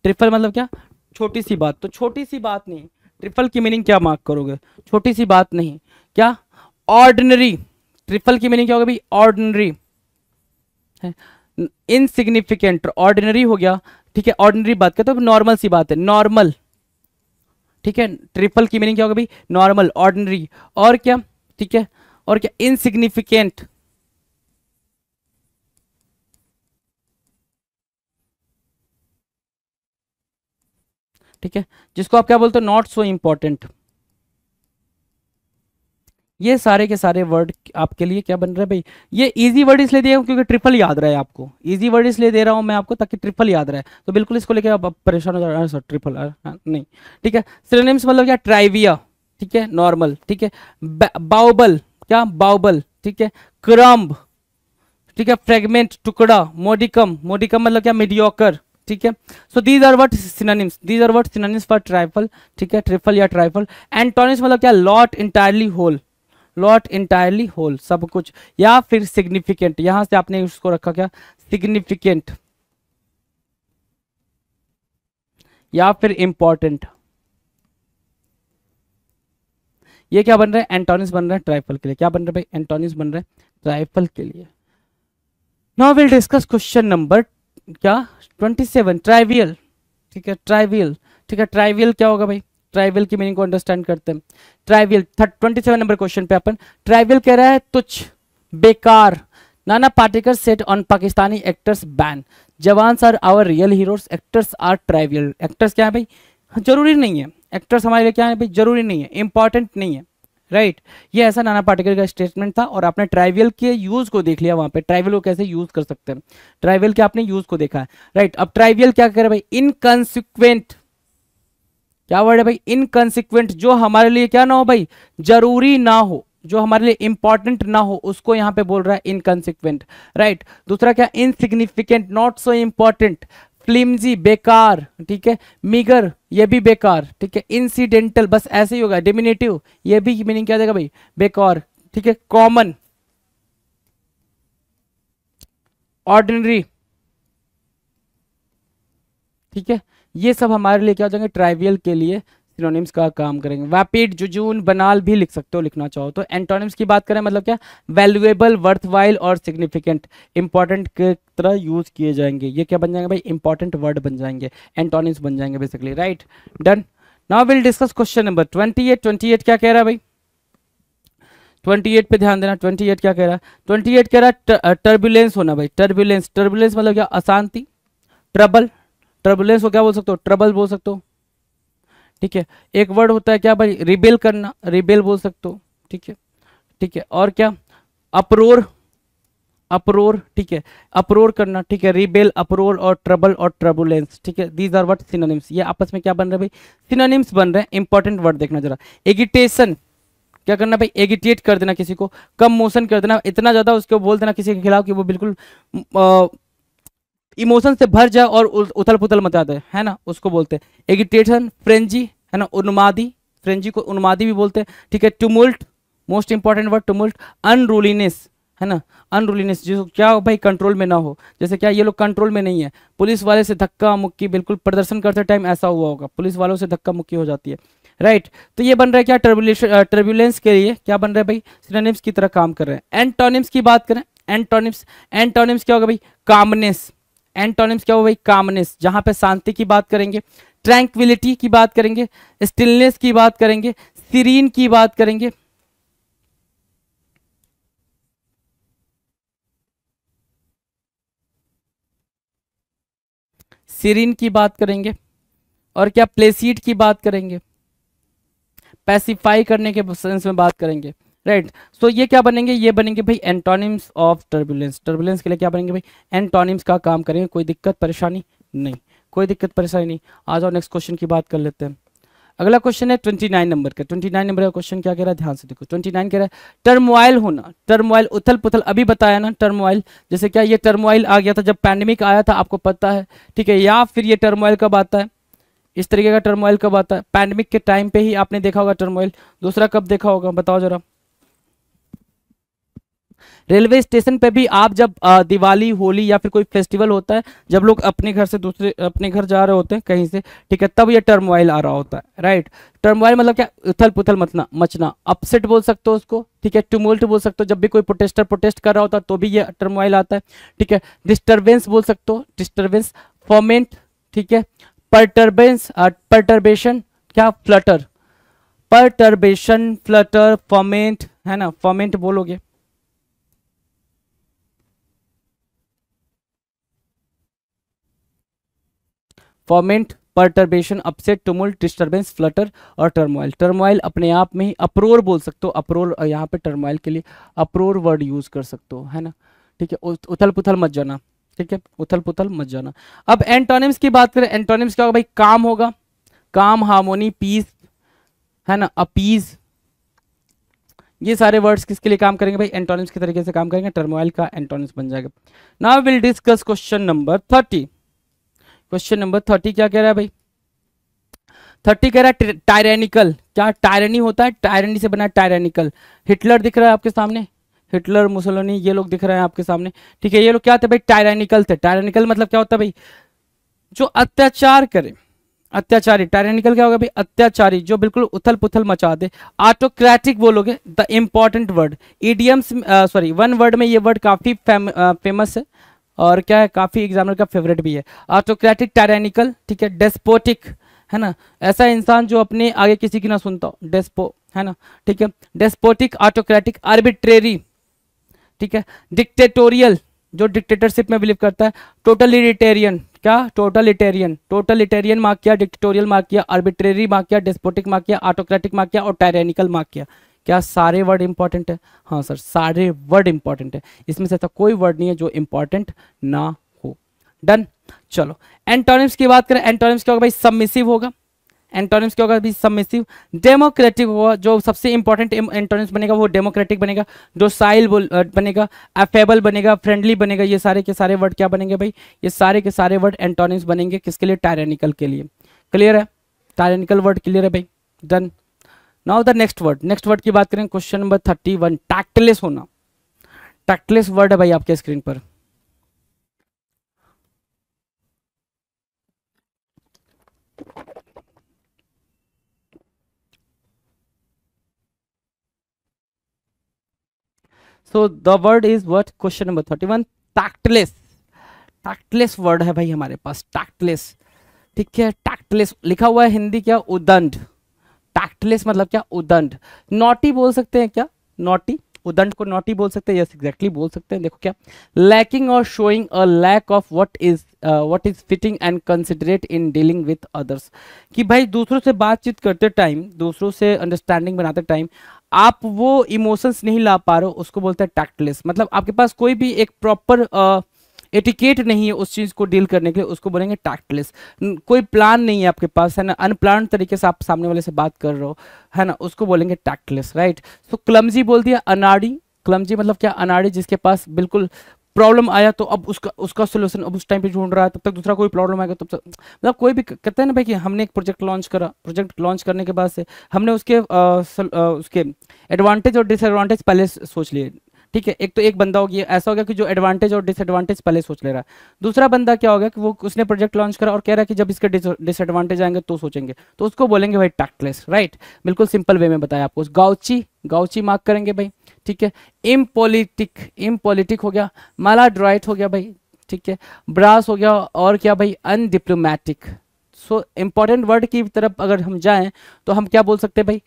ट्रिपल मतलब क्या, छोटी सी बात। तो छोटी सी बात नहीं, ट्रिपल की मीनिंग क्या मार्क करोगे, छोटी सी बात नहीं, क्या, ऑर्डिनरी। ट्रिपल की मीनिंग क्या होगा भाई, ऑर्डिनरी, इनसिग्निफिकेंट, ऑर्डिनरी हो गया, ठीक है। ऑर्डिनरी बात करते हो, नॉर्मल सी बात है, नॉर्मल, ठीक है। ट्रिपल की मीनिंग क्या होगा भाई, नॉर्मल, ऑर्डिनरी, और क्या, ठीक है, और क्या, इनसिग्निफिकेंट, ठीक है, जिसको आप क्या बोलते हो, नॉट सो इंपॉर्टेंट। ये सारे के सारे वर्ड आपके लिए क्या बन रहे हैं भाई, ये इजी वर्ड इसलिए दिया हूं क्योंकि ट्रिपल याद रहे आपको, इजी वर्ड इसलिए दे रहा हूं मैं आपको ताकि ट्रिपल याद रहे, तो बिल्कुल इसको लेके आप परेशान हो जा रहे हैं, सर ट्रिपल नहीं, ठीक है। सिनोनिम्स मतलब क्या, ट्राइविया, ठीक है, नॉर्मल, ठीक है। बाउबल, क्या, बाउबल, ठीक है। क्रम्ब, ठीक है, फ्रेगमेंट, टुकड़ा। मोडिकम, मोडिकम मतलब क्या, मीडियोकर, ठीक है। So these are what synonyms, these are what synonyms for trifle, ठीक है, ट्रिपल या ट्राइफल। एंटोनिम्स मतलब क्या, lot, entirely whole, lot entirely whole, सब कुछ, या फिर सिग्निफिकेंट, यहां से आपने उसको रखा क्या, सिग्निफिकेंट, या फिर इंपॉर्टेंट। ये क्या बन रहा है, एंटोनिम्स बन रहा है ट्राइफल के लिए। क्या बन रहा है भाई, एंटोनिम्स बन रहा है ट्राइफल के लिए। Now will discuss question number क्या, 27, ट्राइवियल, ठीक है, ट्राइवियल, ठीक है। ट्राइवियल क्या होगा भाई, ट्राइवियल की मीनिंग को अंडरस्टैंड करते हैं। ट्राइवियल 27 नंबर क्वेश्चन पे अपन, ट्राइवियल कह रहा है तुच्छ, बेकार। Nana Patekar set on Pakistani actors ban, jawans are our real heroes, actors are trivial. Actors क्या है भाई, जरूरी नहीं है, एक्टर्स हमारे लिए क्या है भाई, जरूरी नहीं है, इंपॉर्टेंट नहीं है, राइट। ये ऐसा नाना पाटेकर का स्टेटमेंट था, और आपने ट्राइवियल के यूज को देख लिया वहां पे, ट्राइवियल को कैसे यूज कर सकते हैं, ट्राइवियल के आपने यूज को देखा है, राइट। अब ट्राइवियल क्या कह रहा है भाई, इनकंसिक्वेंट, क्या वर्ड है भाई, इनकंसिक्वेंट, जो हमारे लिए क्या ना हो भाई, जरूरी ना हो, जो हमारे लिए इंपॉर्टेंट ना हो, उसको यहां पे बोल रहा है इनकंसिक्वेंट, राइट। दूसरा क्या, insignificant, not so important. Flimsy, बेकार, ठीक है। मिगर, ये भी बेकार, ठीक है। इंसिडेंटल, बस ऐसे ही होगा, डिमिनेटिव, ये भी मीनिंग क्या देगा भाई, बेकार, ठीक है। कॉमन, ऑर्डिनरी, ठीक है। ये सब हमारे लिए क्या हो जाएंगे, ट्राइवियल के लिए सिनोनिम्स का काम करेंगे। वैपिड, जुजून, बनाल भी लिख सकते हो लिखना चाहो तो। एंटोनिम्स की बात करें मतलब क्या, वैल्यूएबल, वर्थवाइल और सिग्निफिकेंट, इंपॉर्टेंट के तरह यूज किए जाएंगे। ये क्या बन जाएंगे भाई, इंपॉर्टेंट वर्ड बन जाएंगे, एंटोनिम्स बन जाएंगे basically, right. Done. Now will discuss question number 28। 28 क्या कह रहा है भाई, 28 पे ध्यान देना। 28 क्या कह रहा है, 28 कह रहा है टर्बुलेंस होना भाई, टर्बुलेंस। टर्बुलेंस मतलब क्या, अशांति, ट्रबल। टर्बुलेंस को क्या बोल सकते हो, ट्रबल बोल सकते हो, ठीक है। एक वर्ड होता है क्या भाई, रिबेल करना, रिबेल बोल सकते हो, ठीक है, ठीक है। और क्या, अप्रोर, अप्रोर, ठीक है, अप्रोर करना, ठीक है। रिबेल, अप्रोर और ट्रबल और ट्रबुलेंस, ठीक है। These are what synonyms. ये आपस में क्या बन रहे हैं भाई, सिनोनिम्स बन रहे हैं। इंपॉर्टेंट वर्ड देखना जरा, एगिटेशन, क्या करना भाई, एगिटेट कर देना किसी को, कम मोशन कर देना, इतना ज्यादा उसको बोल देना किसी के खिलाफ कि वो बिल्कुल इमोशन से भर जाए और उथल पुथल मचा दे, है ना, उसको बोलते हैं एगिटेशन। फ्रेंजी, है ना, उन्मादी, फ्रेंजी को उन्मादी भी बोलते हैं, ठीक है। टुमुल्ट, मोस्ट इंपॉर्टेंट वर्ड टुमुल्ट। अनरूलीनेस, है ना, अनरूलीनेस जो क्या हो भाई, कंट्रोल में ना हो, जैसे क्या ये लोग कंट्रोल में नहीं है, पुलिस वाले से धक्का मुक्की, बिल्कुल प्रदर्शन करते टाइम ऐसा हुआ होगा, पुलिस वालों से धक्का मुक्की हो जाती है, राइट। तो ये बन रहा है क्या, टर्बुलेंस के लिए क्या बन रहा है भाई, सिनोनिम्स की तरह काम कर रहे हैं। एंटोनिम्स की बात करें, एंटोनिम्स, एंटोनिम्स क्या होगा भाई, कामनेस, एंटोनिम्स क्या होगा भाई, कामनेस, जहां पे शांति की बात करेंगे, ट्रैंक्विलिटी की बात करेंगे, स्टिलनेस की बात करेंगे, सीरीन की बात करेंगे, सीरीन की बात करेंगे, और क्या प्लेसीड की बात करेंगे, पैसिफाई करने के सेंस में बात करेंगे, राइट। सो ये क्या बनेंगे, ये बनेंगे भाई एंटोनिम्स ऑफ टर्बुलेंस। टर्बुलेंस के लिए क्या बनेंगे भाई, एंटोनिम्स का काम करेंगे, कोई दिक्कत परेशानी नहीं, कोई दिक्कत परेशानी नहीं। आ जाओ नेक्स्ट क्वेश्चन की बात कर लेते हैं। अगला क्वेश्चन है 29 नंबर का। 29 नंबर का क्वेश्चन क्या कह रहा है, ध्यान से देखो। 29 कह रहा है टर्मोइल होना, टर्मोइल उथल पुथल, अभी बताया ना टर्मोइल, जैसे क्या ये टर्मोइल आ गया था जब पैंडेमिक आया था, आपको पता है, ठीक है। या फिर ये टर्मोइल कब आता है, इस तरीके का टर्मोइल कब आता है, पैंडेमिक के टाइम पे ही आपने देखा होगा टर्मोइल। दूसरा कब देखा होगा, बताओ जरा। रेलवे स्टेशन पे भी आप जब दिवाली, होली या फिर कोई फेस्टिवल होता है, जब लोग अपने घर से दूसरे अपने घर जा रहे होते हैं कहीं से, ठीक है, तब ये टर्मोइल आ रहा होता है, राइट। टर्मोइल मतलब क्या, उथल पुथल मचना, मचना, अपसेट बोल सकते हो उसको, ठीक है। टुमुल्ट बोल सकते हो, जब भी कोई प्रोटेस्टर प्रोटेस्ट कर रहा होता है तो भी ये टर्मोइल आता है, ठीक है। डिस्टर्बेंस बोल सकते हो, डिस्टर्बेंस, फॉर्मेंट, ठीक है। परटर्बेंस, परटर्बेशन, क्या, फ्लटर, परटर्बेशन, फ्लटर, फॉर्मेंट, है ना, फॉर्मेंट बोलोगे, फॉर्मेंट, परटर्बेशन, अपसेट, टुमुल्ट, डिस्टर्बेंस, फ्लटर और टर्मोइल। टर्मोइल अपने आप में ही, अप्रोर बोल सकते हो, अप्रोर, यहाँ पे टर्मोइल के लिए अप्रोर वर्ड यूज कर सकते हो, है ना, ठीक है। उथल पुथल मत जाना, ठीक है, उथल पुथल मत जाना। अब एंटोनिम्स की बात करें, एंटोनिम्स क्या होगा भाई, काम होगा, काम, हार्मोनी, पीस, है ना, अपीज, ये सारे वर्ड्स किसके लिए काम करेंगे भाई, एंटोनिम्स के तरीके से काम करेंगे, टर्मोइल का एंटोनिम्स बन जाएगा। Now will discuss question number 30। Question number 30 क्या कह रहा है भाई, 30 कह रहा है टायरेनिकल, क्या टायरनी होता है, टायरनी से बना है टायरेनिकल। हिटलर दिख रहा है आपके सामने, हिटलर, मुसोलिनी, ये लोग दिख रहे हैं आपके सामने, ठीक है। ये लोग क्या थे भाई, टायरेनिकल थे। टायरेनिकल मतलब क्या होता है भाई, जो अत्याचार करे, अत्याचारी। टायरेनिकल क्या होगा भाई, अत्याचारी, जो बिल्कुल उथल पुथल मचा दे। ऑटोक्रेटिक बोलोगे, the important word, idioms, sorry, one word में ये वर्ड काफी फेमस है और क्या है, काफी एग्जामिनर का फेवरेट भी है। ऑटोक्रेटिक, टायरेनिकल, ठीक है। डेस्पोटिक, है ना, ऐसा इंसान जो अपने आगे किसी की ना सुनता हो, डेस्पो, है ना, ठीक है। डेस्पोटिक, ऑटोक्रेटिक, आर्बिट्रेरी, ठीक है। डिक्टेटोरियल, जो डिक्टेटरशिप में बिलीव करता है। टोटलिटेरियन, क्या, टोटलिटेरियन, टोटलिटेरियन मार्क किया, डिक्टेटोरियल मार्क किया, आर्बिट्रेरी मार्क किया, डेस्पोटिक मार्क किया, ऑटोक्रेटिक मार्क किया और टायरेनिकल मार्क किया। क्या सारे वर्ड इंपॉर्टेंट है, हाँ सर, सारे वर्ड इंपॉर्टेंट है, इसमें से ऐसा कोई वर्ड नहीं है जो इंपॉर्टेंट ना हो। डन, चलो एंटोनिम्स की बात करें। एंटोनिम्स क्या होगा भाई, सबमिसिव होगा, एंटोनिम्स क्या होगा भाई, सबमिसिव। डेमोक्रेटिक होगा, जो सबसे इंपॉर्टेंट एंटोनिम्स बनेगा वो डेमोक्रेटिक बनेगा। डोसाइल बनेगा, अफेबल बनेगा, फ्रेंडली बनेगा। ये सारे के सारे वर्ड क्या बनेंगे भाई, ये सारे के सारे वर्ड एंटोनिम्स बनेंगे, किसके लिए, टायरेनिकल के लिए। क्लियर है, टायरेनिकल वर्ड क्लियर है भाई, done. Now the next word, next word की बात करें, क्वेश्चन नंबर 31, टैक्टलेस होना। टैक्टलेस वर्ड है भाई आपके स्क्रीन पर। So the word is what, question number 31, tactless. Tactless word है भाई हमारे पास, टैक्टलेस, ठीक है। टैक्टलेस लिखा हुआ है, हिंदी क्या, उदंड। टैक्टलेस मतलब क्या, उदंड। नॉटी बोल सकते हैं क्या, नॉटी, उदंड को नॉटी बोल सकते हैं, यस एग्जैक्टली बोल सकते हैं। देखो क्या, लैकिंग और showing a lack of what is fitting and considerate in dealing with others. कि भाई दूसरों से बातचीत करते टाइम, दूसरों से अंडरस्टैंडिंग बनाते टाइम आप वो इमोशंस नहीं ला पा रहे हो, उसको बोलते हैं टैक्टलेस। मतलब आपके पास कोई भी एक प्रॉपर एटिकेट नहीं है उस चीज को डील करने के लिए, उसको बोलेंगे टैक्टलेस। कोई प्लान नहीं है आपके पास, है ना, अनप्लान तरीके से आप सामने वाले से बात कर रहे हो, है ना, उसको बोलेंगे टैक्टलेस, राइट। सो क्लमजी बोल दिया, अनाड़ी। क्लमजी मतलब क्या, अनाड़ी, जिसके पास बिल्कुल प्रॉब्लम आया तो अब उसका सोल्यूशन अब उस टाइम पे ढूंढ रहा है, तब तक दूसरा कोई प्रॉब्लम आएगा तब तक, मतलब कोई भी कहते हैं ना भाई कि हमने एक प्रोजेक्ट लॉन्च करा, प्रोजेक्ट लॉन्च करने के बाद से हमने उसके एडवांटेज और डिसएडवांटेज पहले सोच लिए, ठीक है। एक तो एक बंदा हो गया, ऐसा हो गया कि जो एडवांटेज और डिसएडवांटेज पहले सोच ले रहा है। दूसरा बंदा क्या हो गया कि वो उसने प्रोजेक्ट लॉन्च करा और कह रहा है कि जब इसके डिसएडवांटेज आएंगे तो सोचेंगे, तो उसको बोलेंगे भाई टैक्टलेस, राइट। बिल्कुल सिंपल वे में बताया आपको। गाउची, गाउची मार्क करेंगे भाई, ठीक है। इम्पोलिटिक, इम्पोलिटिक हो गया। मालाड्राइट हो गया भाई, ठीक है। ब्रास हो गया, और क्या भाई, अनडिप्लोमैटिक। सो इंपॉर्टेंट वर्ड की तरफ अगर हम जाएं तो हम क्या बोल सकते हैं भाई,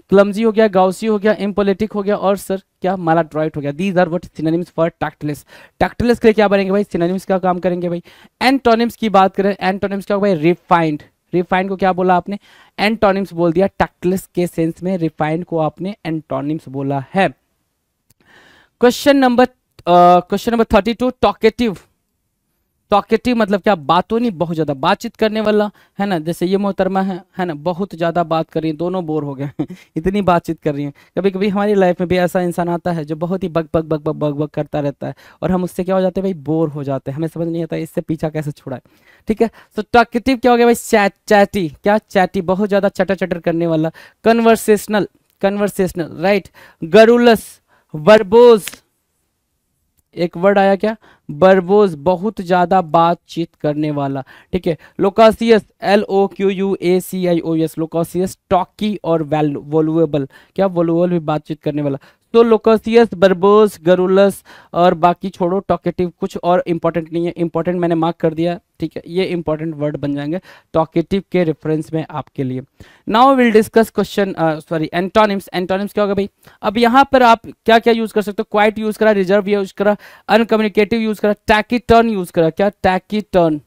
क्लमजी हो गया, गाउसी हो गया, इम्पोलिटिक हो गया, और सर क्या, मालाड्राइट हो गया। These are what synonyms for tactless. Tactless के लिए क्या बनेंगे भाई, सिनोनिम्स का काम करेंगे भाई। एंटोनिम्स की बात करें, एंटोनिम्स क्या होगा भाई, रिफाइंड। रिफाइंड को क्या बोला आपने, एंटोनिम्स बोल दिया। टैक्टलेस के सेंस में रिफाइंड को आपने एंटोनिम्स बोला है। Question number 32, talkative. टॉकेटिव मतलब क्या, बातों नहीं, बहुत ज्यादा बातचीत करने वाला, है ना। जैसे ये मोहतरमा है ना, बहुत ज्यादा बात कर रही है, दोनों बोर हो गए हैं इतनी बातचीत कर रही हैं। कभी कभी हमारी लाइफ में भी ऐसा इंसान आता है जो बहुत ही बक बक बक बक बक बक करता रहता है, और हम उससे क्या हो जाते हैं भाई, बोर हो जाते हैं, हमें समझ नहीं आता इससे पीछा कैसे छुड़ाए, ठीक है। तो टॉकेटिव क्या हो गया भाई, चैटी, क्या, चैटी, बहुत ज्यादा चटर चटर करने वाला। Conversational, conversational, right. Garrulous, verbose, एक वर्ड आया क्या, बर्बोज, बहुत ज्यादा बातचीत करने वाला, ठीक है। लोकासियस, LOQUACIOUS, लोकासियस, टॉकी और वोलुएबल, क्या, वोलुएबल भी बातचीत करने वाला। तो लोकासियस, बर्बोज, गरुलस, और बाकी छोड़ो, टॉकेटिव कुछ और इंपॉर्टेंट नहीं है, इंपॉर्टेंट मैंने मार्क कर दिया, ठीक है। ये इंपॉर्टेंट वर्ड बन जाएंगे टॉकेटिव के रेफरेंस में आपके लिए। Now will discuss question, sorry, antonyms. Antonyms क्या होगा भाई, अब यहाँ पर आप क्या क्या यूज कर सकते हो, क्वाइट यूज करा, रिजर्व यूज करा, अनकम्युनिकेटिव यूज करा, टैकीटर्न यूज करा, क्या, टैकीटर्न,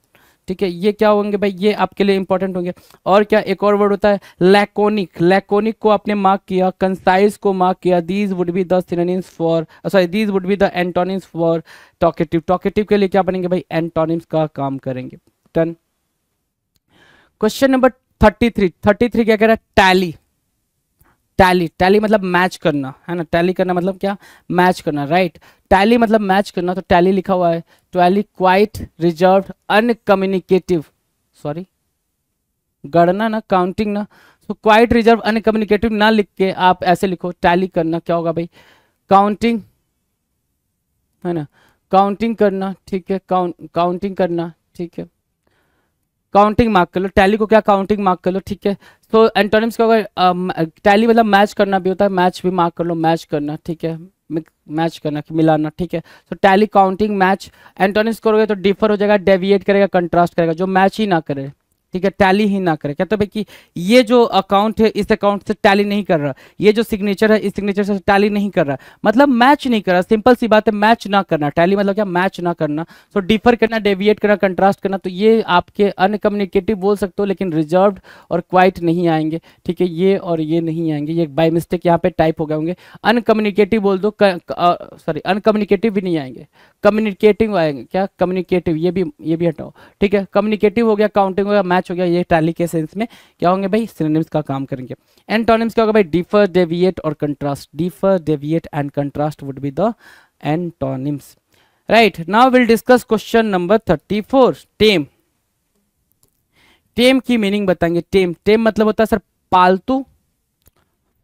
ठीक है। ये क्या होंगे भाई, ये आपके लिए इंपॉर्टेंट होंगे। और क्या, एक और वर्ड होता है लैकोनिक। लैकोनिक को आपने मार्क किया, कंसाइज को मार्क किया। These would be the synonyms for, sorry, these would be the antonyms for talkative. Talkative के लिए क्या बनेंगे भाई, एंटोनिम्स का काम करेंगे। डन। क्वेश्चन नंबर 33, 33 क्या कह रहा है, टैली। टैली, टैली मतलब मैच करना, है ना। टैली करना मतलब क्या, मैच करना, राइट। टैली मतलब मैच करना, तो टैली लिखा हुआ है। टैली, क्वाइट, रिजर्व्ड, अनकम्युनिकेटिव, सॉरी, गणना ना, काउंटिंग ना, तो क्वाइट, रिजर्व, अनकम्युनिकेटिव ना लिख के आप ऐसे लिखो, टैली करना क्या होगा भाई, काउंटिंग, है ना, काउंटिंग करना, ठीक है, काउंटिंग करना, ठीक है। काउंटिंग मार्क कर लो, टैली को क्या, काउंटिंग मार्क कर लो, ठीक है। तो एंटोनिम्स क्या होगा, टैली मतलब मैच करना भी होता है, मैच भी मार्क कर लो, मैच करना, ठीक है, मैच करना, मिलाना, ठीक है। तो टैली, काउंटिंग, मैच। एंटोनिम्स करोगे तो डिफर हो जाएगा, डेविएट करेगा, कंट्रास्ट करेगा, जो मैच ही ना करे, ठीक है, टैली ही ना करे। कहते भाई कि ये जो अकाउंट है इस अकाउंट से टैली नहीं कर रहा, ये जो सिग्नेचर है इस सिग्नेचर से टैली नहीं कर रहा, मतलब मैच नहीं कर रहा, सिंपल सी बात है, मैच ना करना। टैली मतलब क्या, मैच ना करना। तो डिफर करना, डेविएट करना, कंट्रास्ट करना, तो ये आपके अनकम्युनिकेटिव बोल सकते हो, लेकिन रिजर्व्ड और क्वाइट नहीं आएंगे, ठीक है, ये और ये नहीं आएंगे, ये बाय मिस्टेक यहाँ पे टाइप हो गए होंगे। अनकम्युनिकेटिव बोल दो, सॉरी, अनकम्युनिकेटिव भी नहीं आएंगे, कम्युनिकेटिव आएंगे, क्या, कम्युनिकेटिव, ये भी हटाओ, ठीक है। कम्युनिकेटिव हो गया, काउंटिंग हो गया, मैच हो गया, ये टैली के सेंस में क्या होंगे भाई, सिनोनिम्स का काम करेंगे। एंटोनिम्स क्या होगा भाई, डिफर, डेविएट और contrast. Differ, deviate and contrast would be the antonyms, right. Now will discuss question number 34, टेम। टेम की मीनिंग बताएंगे। टेम, टेम मतलब होता है सर पालतू,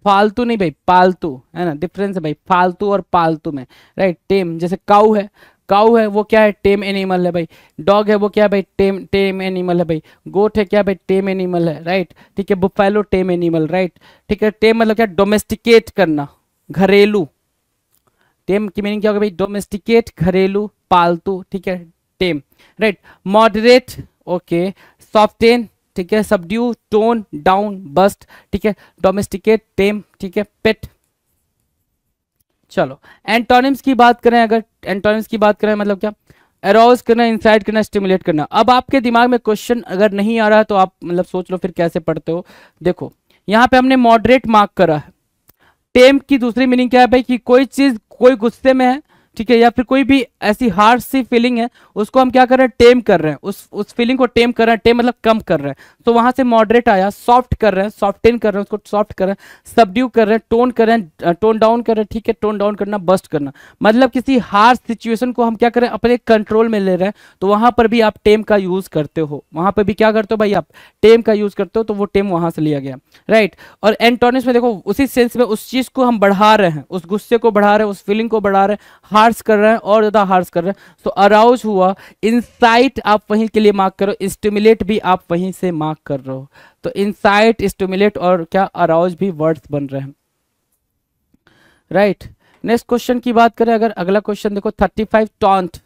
फालतू नहीं भाई, पालतू, है ना, डिफरेंस है भाई फालतू और पालतू में, राइट। टेम, जैसे काऊ है, काऊ है वो क्या है, टेम एनिमल है भाई। डॉग है वो क्या है भाई, टेम टेम एनिमल है भाई। गोट है क्या भाई, टेम एनिमल है, राइट, ठीक है। बुफैलो, टेम एनिमल, राइट, ठीक है। टेम मतलब क्या, डोमेस्टिकेट करना, घरेलू। टेम की मीनिंग क्या होगा भाई, डोमेस्टिकेट, घरेलू, पालतू, ठीक है, tame, right. Moderate, okay. Soften, ठीक है। सबड्यू, टोन डाउन, बस्ट, ठीक है। डोमेस्टिकेट, टेम, ठीक है। पेट। चलो एंटोनिम्स की बात करें, अगर एंटोनिम्स की बात करें मतलब क्या, अराउज करना, इंसाइट करना, स्टिमुलेट करना। अब आपके दिमाग में क्वेश्चन अगर नहीं आ रहा है तो आप मतलब सोच लो फिर कैसे पढ़ते हो। देखो यहाँ पे हमने मॉडरेट मार्क करा है। टेम की दूसरी मीनिंग क्या है भाई, कि कोई चीज, कोई गुस्से में है ठीक है, या फिर कोई भी ऐसी हार्ड सी फीलिंग है उसको हम क्या कर रहे हैं, टेम कर रहे हैं, उस फीलिंग को टेम कर रहे हैं, टेम मतलब कम कर रहे हैं। तो वहां से मॉडरेट आया, सॉफ्ट कर रहे हैं, सॉफ्टेन कर रहे हैं, उसको सॉफ्ट कर रहे हैं, सबड्यू कर रहे हैं, टोन कर रहे हैं, टोन डाउन कर रहे हैं। ठीक है, टोन डाउन करना, बस्ट करना, मतलब किसी हार्ड सिचुएशन को हम क्या करें, अपने कंट्रोल में ले रहे हैं, तो वहां पर भी आप टेम का यूज करते हो, वहां पर भी क्या करते हो भाई, आप टेम का यूज करते हो, तो वो टेम वहां से लिया गया, राइट। और एंटोनिम्स में देखो उसी सेंस में उस चीज को हम बढ़ा रहे हैं, उस गुस्से को बढ़ा रहे हैं, उस फीलिंग को बढ़ा रहे हैं, हार्श कर रहे हैं और ज्यादा हार्श कर रहे हैं। तो अराउज हुआ, इंसाइट आप वहीं के लिए मार्क करो, स्टिमुलेट भी आप वहीं से मार्क कर रहे हो। तो इंसाइट, स्टिमुलेट और क्या अराउज भी वर्ड्स बन रहे हैं, राइट। नेक्स्ट क्वेश्चन की बात करें, अगर अगला क्वेश्चन देखो 35, टॉन्ट।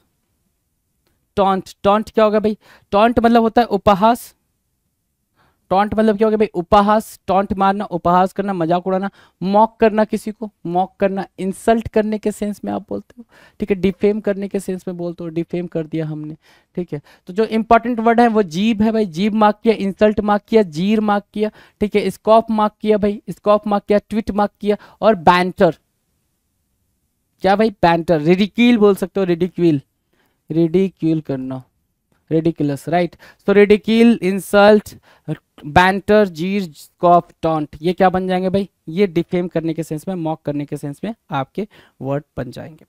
टॉन्ट, टॉन्ट क्या होगा भाई, टॉन्ट मतलब होता है उपहास। टॉन्ट मतलब क्या हो गया भाई, उपहास, टॉन्ट मारना, उपहास करना, मजाक उड़ाना, मॉक करना, किसी को मॉक करना, इंसल्ट करने के सेंस में आप बोलते हो। ठीक है, डिफेम करने के सेंस में बोलते हो, डिफेम कर दिया हमने। ठीक है, तो जो इंपॉर्टेंट वर्ड है वो जीभ है भाई, जीभ मार्क किया, इंसल्ट मार्क किया, जीर मार्क किया। ठीक है, स्कॉप मार्क किया भाई, स्कॉप मार्क किया, ट्विट मार्क किया, और बैंटर, क्या भाई, बैंटर, रिडिक्यूल बोल सकते हो, रिडिक्यूल, रिडिक्यूल करना, रिडिकुलस, राइट। सो रिडिक्यूल, इंसल्ट, बैंटर, जीर, स्कॉप, टॉन्ट, ये क्या बन जाएंगे भाई, ये डिफेम करने के सेंस में, मॉक करने के सेंस में आपके वर्ड बन जाएंगे।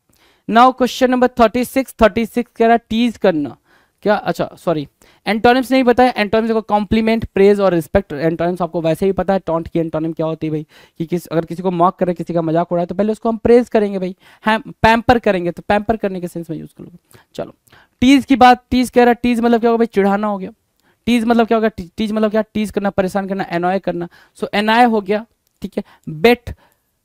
नाउ क्वेश्चन नंबर 36, 36 कह रहा है टीज करना, क्या, अच्छा सॉरी, एंटोनिम्स नहीं बताया। एंटोनिम्स को कॉम्प्लीमेंट, प्रेज और रिस्पेक्ट, एंटोनिम्स आपको वैसे ही पता है। टॉन्ट की एंटोनिम क्या होती है भाई, कि अगर किसी को मॉक करे, किसी का मजाक उड़ाए, तो पहले उसको हम प्रेज करेंगे भाई, पैम्पर करेंगे, तो पैम्पर करने के सेंस में यूज करोगे। चलो टीज की बात, टीज कह रहा है, टीज मतलब क्या होगा भाई, चिढ़ाना हो गया। टीज मतलब क्या होगा, टीज मतलब क्या, टीज करना, परेशान करना, एनॉय करना। सो एनॉय हो गया। ठीक है, बेट,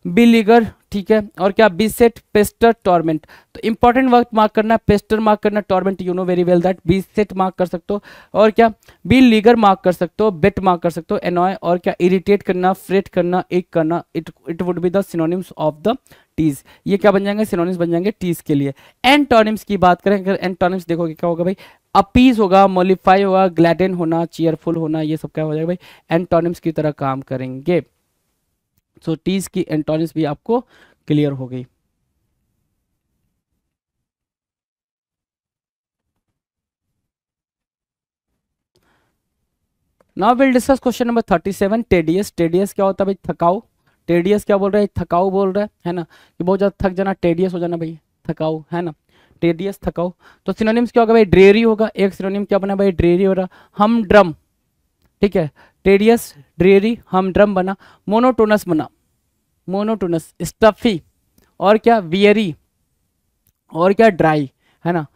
बिलीगर, ठीक है, और क्या, बीसेट, पेस्टर, टॉर्मेंट। तो इंपॉर्टेंट वर्ड मार्क करना, पेस्टर मार्क करना, torment you know very well that, beset mark कर सकते हो, और क्या, बिलीगर मार्क कर सकते हो, बेट मार्क कर सकते हो, एनॉय, और क्या, इरिटेट करना, फ्रेट करना, एक करना। It would be the synonyms of the tease. ये क्या बन जाएंगे, सिनोनिम्स बन जाएंगे टीज के लिए। एंटोनिम्स की बात करें, अगर एंटोनिम्स देखोगे क्या होगा भाई, अपीज होगा, मोलिफाई होगा, ग्लैडन होना, चीयरफुल होना, ये सब क्या हो जाएगा भाई, एंटोनिम्स की तरह काम करेंगे। सो टीज की एंटोनिम्स भी आपको क्लियर हो गई। Now will discuss question number 37, tedious. Tedious क्या होता है भाई, थकाऊ। टेडियस क्या बोल रहा है, थकाऊ बोल रहा है ना, कि बहुत ज्यादा थक जाना, टेडियस हो जाना भाई, थकाऊ, है ना, टेडियस, थकाऊ। तो सिनोनिम्स क्या होगा भाई, ड्रेरी होगा, एक सिनोनिम क्या बना भाई, ड्रेरी हो रहा, हम ड्रम। ठीक है, टेडियस, ड्रेरी, हम ड्रम बना। मोनोटोनस बना, मोनोटोनस, स्टफी, और क्या, वियरी, और क्या, ड्राई, है ना।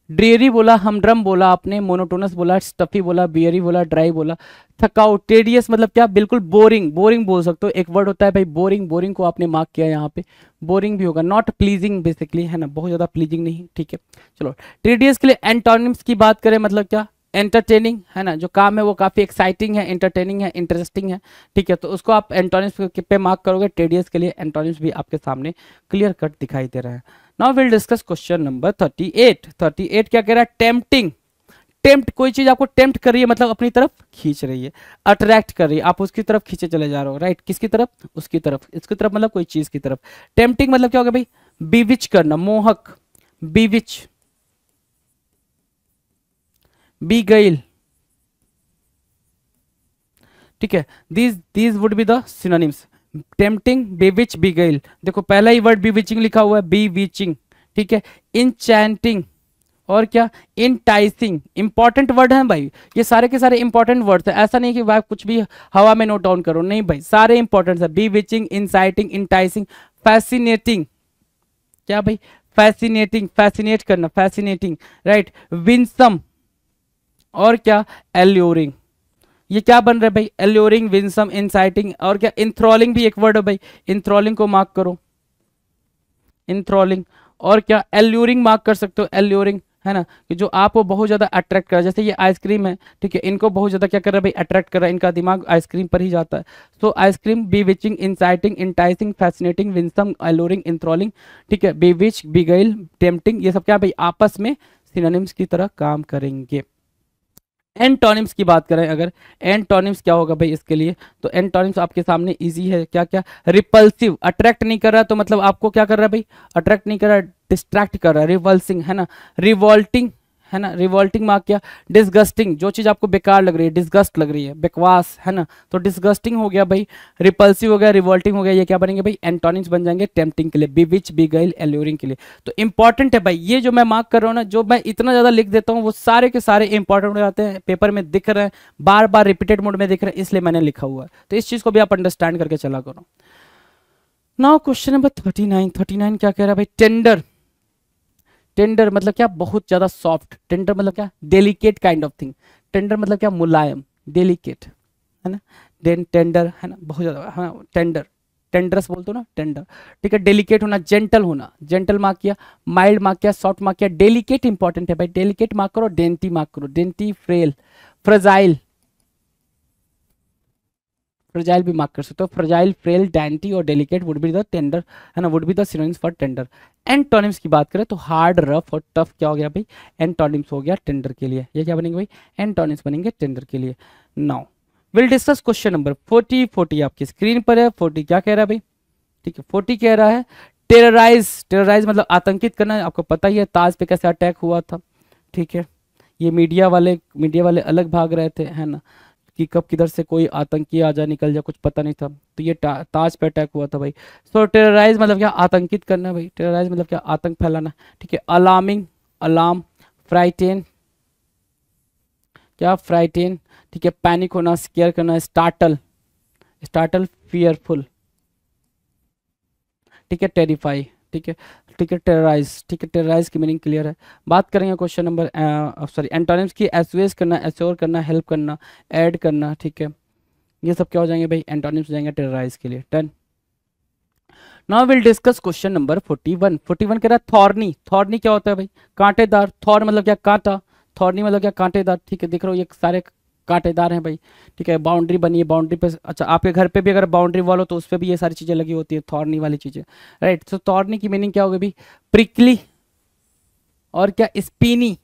ड्रेरी बोला, हमड्रम बोला आपने, मोनोटोनस बोला, स्टफी बोला, बियरी बोला, ड्राई बोला, थकाऊ। टेडियस मतलब क्या, बिल्कुल बोरिंग, बोरिंग बोल सकते हो। एक वर्ड होता है भाई बोरिंग, बोरिंग को आपने मार्क किया यहाँ पे, बोरिंग भी होगा। नॉट प्लीजिंग बेसिकली, है ना, बहुत ज्यादा प्लीजिंग नहीं। ठीक है, चलो टेडियस के लिए एंटोनिम्स की बात करें, मतलब क्या, एंटरटेनिंग, है ना, जो काम है वो काफी एक्साइटिंग है, एंटरटेनिंग है, इंटरेस्टिंग है। ठीक है, तो उसको आप एंटोनिम्स पे मार्क करोगे। टेडियस के लिए एंटोनिम्स भी आपके सामने क्लियर कट दिखाई दे रहा है। Now will discuss question number 38। 38 क्या कह रहा है, टेम्पटिंग। टेम्प्ट, कोई चीज आपको टेम्प्ट कर रही है, मतलब अपनी तरफ खींच रही है, अट्रैक्ट कर रही है, आप उसकी तरफ खींचे चले जा रहे हो, राइट। किसकी तरफ, उसकी तरफ, इसकी तरफ मतलब कोई चीज की तरफ। टेम्पटिंग मतलब क्या होगा भाई, बीविच करना, मोहक, बीविच, बीगेल। ठीक है, these would be the synonyms, tempting, bewitch, beguile. देखो पहला ही वर्ड बीविचिंग लिखा हुआ है, बीविचिंग। ठीक है, इंचैंटिंग, और क्या, इंटाइसिंग। इंपॉर्टेंट वर्ड है भाई, ये सारे के सारे इंपॉर्टेंट वर्ड्स है, ऐसा नहीं कि भाई कुछ भी हवा में नोट डाउन करो, नहीं भाई, सारे इंपॉर्टेंट है। बीविचिंग, इंसाइटिंग, इंटाइसिंग, फैसिनेटिंग, क्या भाई, फैसिनेटिंग, फैसिनेट करना, फैसिनेटिंग, राइट। विंसम, और क्या, एल्योरिंग। ये क्या बन रहा है भाई, एल्योरिंग, विंसम, इंसाइटिंग, और क्या, इंथ्रॉलिंग भी एक वर्ड है भाई, इंथ्रॉलिंग को मार्क करो, इंथ्रॉलिंग, और क्या, एल्यूरिंग मार्क कर सकते हो, एल्यूरिंग, है ना, कि जो आपको बहुत ज्यादा अट्रैक्ट कर रहा है। जैसे ये आइसक्रीम है, ठीक है, इनको बहुत ज्यादा क्या कर रहा है भाई, अट्रैक्ट कर रहा है, इनका दिमाग आइसक्रीम पर ही जाता है। So ice cream, bewitching, inciting, enticing, fascinating, winsome, alluring, enthralling. ठीक है, बीविच, बीगेल, टेम्पटिंग, ये सब क्या भाई आपस में सिनोनिम्स की तरह काम करेंगे। एंटोनिम्स की बात करें अगर, एंटोनिम्स क्या होगा भाई इसके लिए, तो एंटोनिम्स आपके सामने इजी है, क्या क्या, रिपल्सिव, अट्रैक्ट नहीं कर रहा तो मतलब आपको क्या कर रहा है भाई, अट्रैक्ट नहीं कर रहा, डिस्ट्रैक्ट कर रहा है, रिवल्सिंग है ना, रिवॉल्टिंग है ना, रिवॉल्टिंग मार्क क्या, डिस्गस्टिंग, जो चीज आपको बेकार लग रही है, डिस्गस्ट लग रही है, बकवास है ना, तो डिस्गस्टिंग हो गया भाई, रिपल्सिव हो गया, रिवॉल्टिंग हो गया, ये क्या बनेंगे भाई, एंटोनिम्स बन जाएंगे टेम्पटिंग के लिए, बिविच, बिगाइल, एल्यूरिंग के लिए। तो इंपॉर्टेंट है भाई, ये जो मैं मार्क कर रहा हूँ ना, जो मैं इतना ज्यादा लिख देता हूँ वो सारे के सारे इंपॉर्टेंट हो जाते हैं, पेपर में दिख रहे हैं, बार बार रिपीटेड मोड में दिख रहे हैं, इसलिए मैंने लिखा हुआ है, तो इस चीज को भी आप अंडरस्टैंड करके चला करो। नाउ क्वेश्चन नंबर 39, 39 क्या कह रहा है भाई, टेंडर, टेंडर मतलब क्या, बहुत ज्यादा सॉफ्ट, टेंडर मतलब क्या, delicate kind of thing, tender मतलब क्या, मुलायम, डेलिकेट है ना, देन टेंडर है ना, बहुत ज्यादा है ना, टेंडर, टेंडरस बोलते हो ना, टेंडर, ठीक है, डेलिकेट होना, जेंटल होना, जेंटल मार्क किया, माइल्ड मार्क किया, सॉफ्ट मार्क किया, डेलिकेट इंपॉर्टेंट है भाई, डेलिकेट मार्क करो, डेंटी मार्क करो, डेंटी, फ्रेल, फ्रजाइल, फ्रजाइल भी मार्क कर सकते हो, फ्रजाइल, फ्रेल, डैंटी और delicate would be the tender है ना, would be the synonyms for tender. Antonyms की बात करें तो हार्ड, रफ और टफ क्या हो गया भाई, एंटोनिम्स हो गया टेंडर के लिए, ये क्या बनेंगे भाई, एंटोनिम्स बनेंगे टेंडर के लिए। Now will discuss question number 40, 40 आपकी स्क्रीन पर है, 40 क्या कह रहा है भाई, ठीक है, 40 कह रहा है टेरराइज, टेरराइज मतलब आतंकित करना, आपको पता ही है ताज पे कैसे अटैक हुआ था, ठीक है, ये मीडिया वाले अलग भाग रहे थे है ना, कि कब किधर से कोई आतंकी आ जा निकल जा, कुछ पता नहीं था, तो ये ताज पे अटैक हुआ था भाई। सो टेरराइज मतलब क्या, आतंकित करना भाई, टेरराइज मतलब क्या, आतंक फैलाना, ठीक है, अलार्मिंग, अलार्म, फ्राइटेन, क्या, फ्राइटेन, ठीक है, पैनिक होना, स्केयर करना, स्टार्टल, स्टार्टल, फियरफुल, ठीक है, टेरिफाई, ठीक है, ठीक है, टेरराइज, ठीक है, टेरराइज की मीनिंग क्लियर है। बात करेंगे क्वेश्चन नंबर, सॉरी, एंटोनिम्स की, एसोएस करना, एश्योर करना, हेल्प करना, ऐड करना, ठीक है, ये सब क्या हो जाएंगे भाई, एंटोनिम्स हो जाएंगे टेरराइज के लिए। Done. Now will discuss question number 41, 41 कह रहा है थॉर्नी, थॉर्नी क्या होता है भाई, कांटेदार, थॉर मतलब क्या, कांटा, थॉर्नी मतलब क्या, कांटेदार, ठीक है, देख रहे हो ये सारे कांटेदार हैं भाई, ठीक है, बाउंड्री बनी है, बाउंड्री पे, अच्छा आपके घर पे भी अगर बाउंड्री वॉल हो तो उस पर भी ये सारी चीजें लगी होती है, थॉर्नी वाली चीजें, राइट। तो थॉर्नी की मीनिंग क्या होगी भाई, प्रिकली, और क्या, स्पिनी,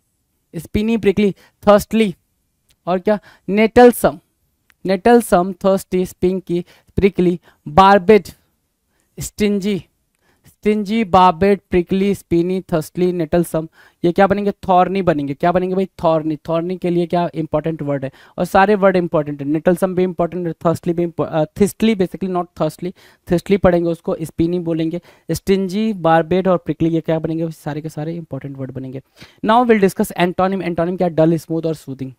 स्पिनी, प्रिकली, थर्स्टली, और क्या, nettlesome, nettlesome, thirsty, spiky, prickly, barbed, stingy, stingy, barbed, prickly, spiny, thistly, nettlesome, ये क्या बनेंगे, थॉर्नी बनेंगे, क्या बनेंगे भाई, थॉर्नी, थॉर्नी के लिए क्या इंपॉर्टेंट वर्ड है, और सारे वर्ड इंपॉर्टेंट है, नेटलसम भी इंपॉर्टेंट है, थर्स्टली भी, थिस्टली बेसिकली, नॉट थर्स्टली, थिस्टली पढ़ेंगे उसको, स्पिनी बोलेंगे, स्टिंजी, बार्बेड और प्रिकली, ये क्या बनेंगे, सारे के सारे इंपॉर्टेंट वर्ड बनेंगे। Now will discuss antonym, antonym क्या, डल, स्मूथ और सूदिंग,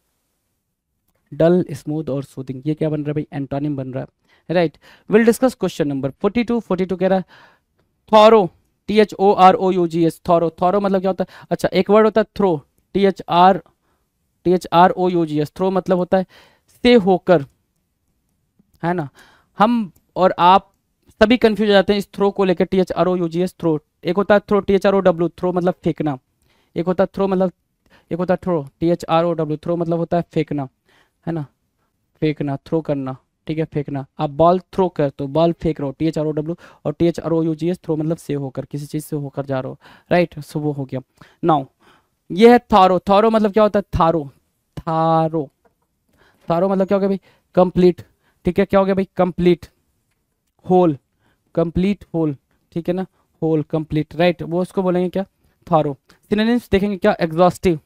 डल, स्मूथ और सूदिंग, ये क्या बन रहा है भाई, एंटोनिम बन रहा है, right. Will discuss question number 42, 42 कह रहा है थॉरो, THOROUGS, थॉरो, थॉरो मतलब क्या होता है, अच्छा एक वर्ड होता है थ्रो, THROUGS, थ्रो मतलब होता है से होकर, है ना, हम और आप सभी कंफ्यूज हो जाते हैं इस थ्रो को लेकर, THROUGS, थ्रो, एक होता है थ्रो, THROW, थ्रो मतलब फेंकना, एक होता है थ्रो मतलब, एक होता है थ्रो, THROW, थ्रो मतलब होता है फेंकना, है ना, फेंकना, थ्रो करना, ठीक है, फेंकना, आप बॉल थ्रो कर तो बॉल फेंक रहे हो, THROW, और THROUGS, थ्रो मतलब से होकर, किसी चीज से होकर जा रहे हो, राइट, सो वो हो गया। नाउ ये है थारो, थारो मतलब क्या होता है, थारो, थारो, थारो मतलब क्या हो गया भाई, कंप्लीट, ठीक है, क्या हो गया भाई, कंप्लीट, होल, कंप्लीट होल, ठीक है ना, होल, कंप्लीट, राइट, वो उसको बोलेंगे क्या, थारो। सिनोनिम्स देखेंगे क्या, एग्जॉस्टिव,